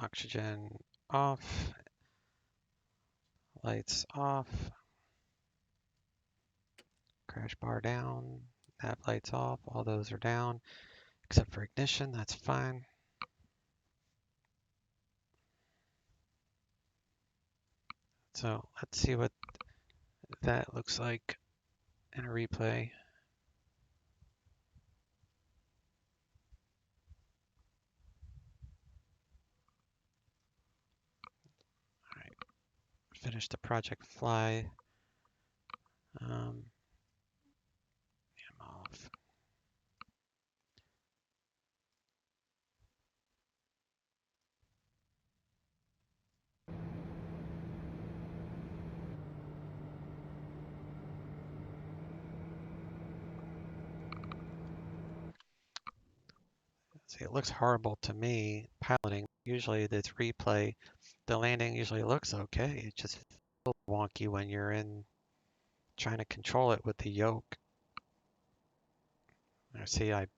Oxygen off, lights off, crash bar down, nav lights off, all those are down, except for ignition, that's fine. So let's see what that looks like in a replay. All right, finish the project fly. I'm off. See, it looks horrible to me piloting. Usually this replay, the landing usually looks okay. It just feels wonky when you're in trying to control it with the yoke. I see I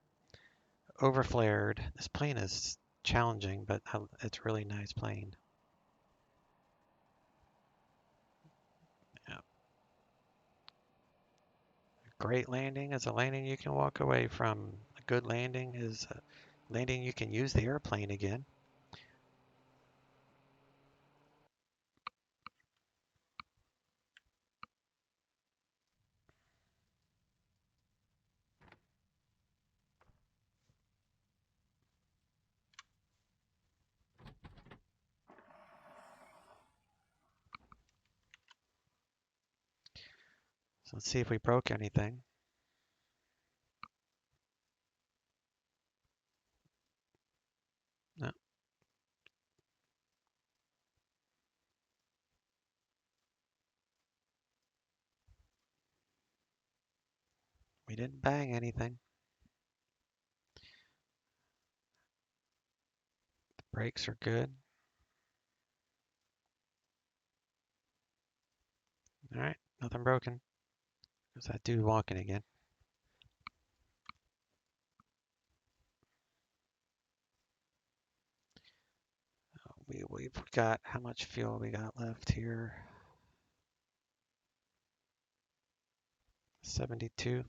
overflared. This plane is challenging, but it's a really nice plane. Yeah. Great landing is a landing you can walk away from. A good landing is a landing you can use the airplane again. So let's see if we broke anything. No. We didn't bang anything. The brakes are good. All right, nothing broken. There's that dude walking again. We've got, how much fuel we got left here? 72.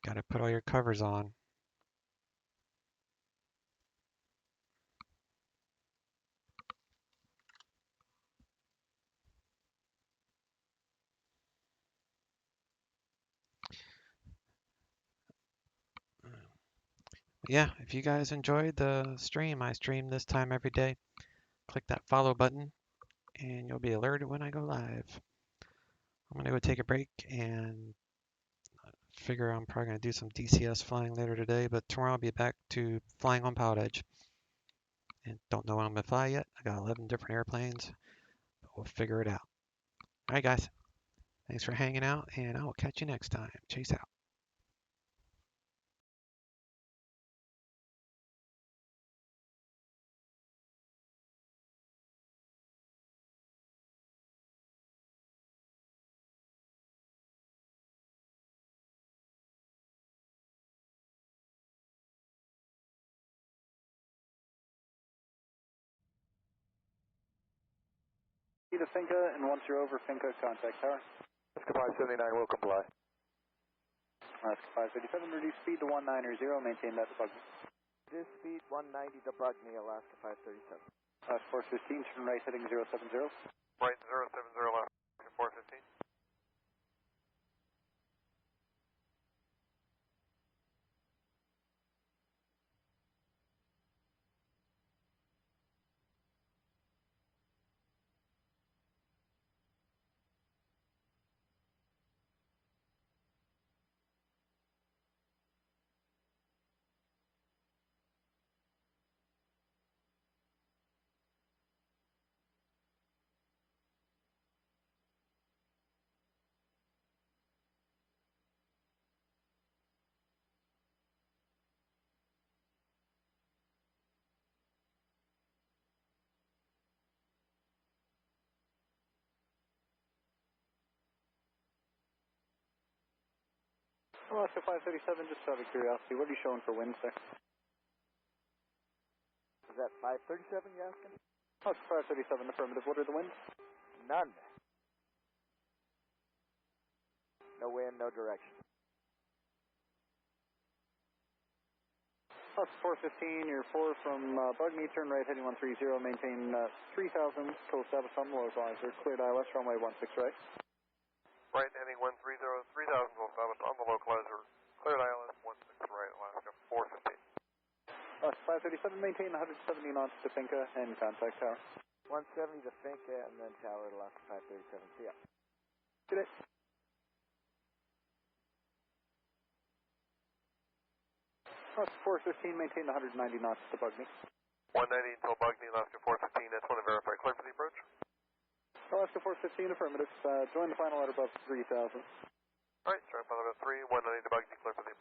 Got to put all your covers on. Yeah, if you guys enjoyed the stream, I stream this time every day. Click that follow button and you'll be alerted when I go live. I'm going to go take a break and figure I'm probably going to do some DCS flying later today, but tomorrow I'll be back to flying on PilotEdge. And don't know when I'm going to fly yet. I got 11 different airplanes, but we'll figure it out. All right, guys. Thanks for hanging out, and I will catch you next time. Chase out. To Finca, and once you're over Finca, contact tower. Alaska 579 will comply. Alaska 537, reduce speed to 190, maintain that to Bugme. Reduce speed 190 to Bugme, Alaska 537. Alaska 415, turn right heading 070. Right 070, Alaska 415. Alaska 537, just out of curiosity, what are you showing for winds there? Is that 537 you're asking? Alaska 537, affirmative. What are the winds? None. No wind, no direction. Alaska 415, you're 4 from Bugme, turn right heading 130, maintain 3000, total established on the localizer, cleared ILS, runway 16 right. Right heading 130, 3000 will establish on the localizer, cleared ILS 16 right, Alaska 415. Alaska 537, maintain 170 knots to Finca and contact tower. 170 to Finca and then tower at Alaska 537. See ya. Good day. Alaska 415, maintain 190 knots to Bugme. 190 until Bugme, Alaska 415, that's want to verify clear for the approach. Alaska 415, affirmative. Join the final at above 3000. Alright, join final at 3, 190 to Bugme, clear for the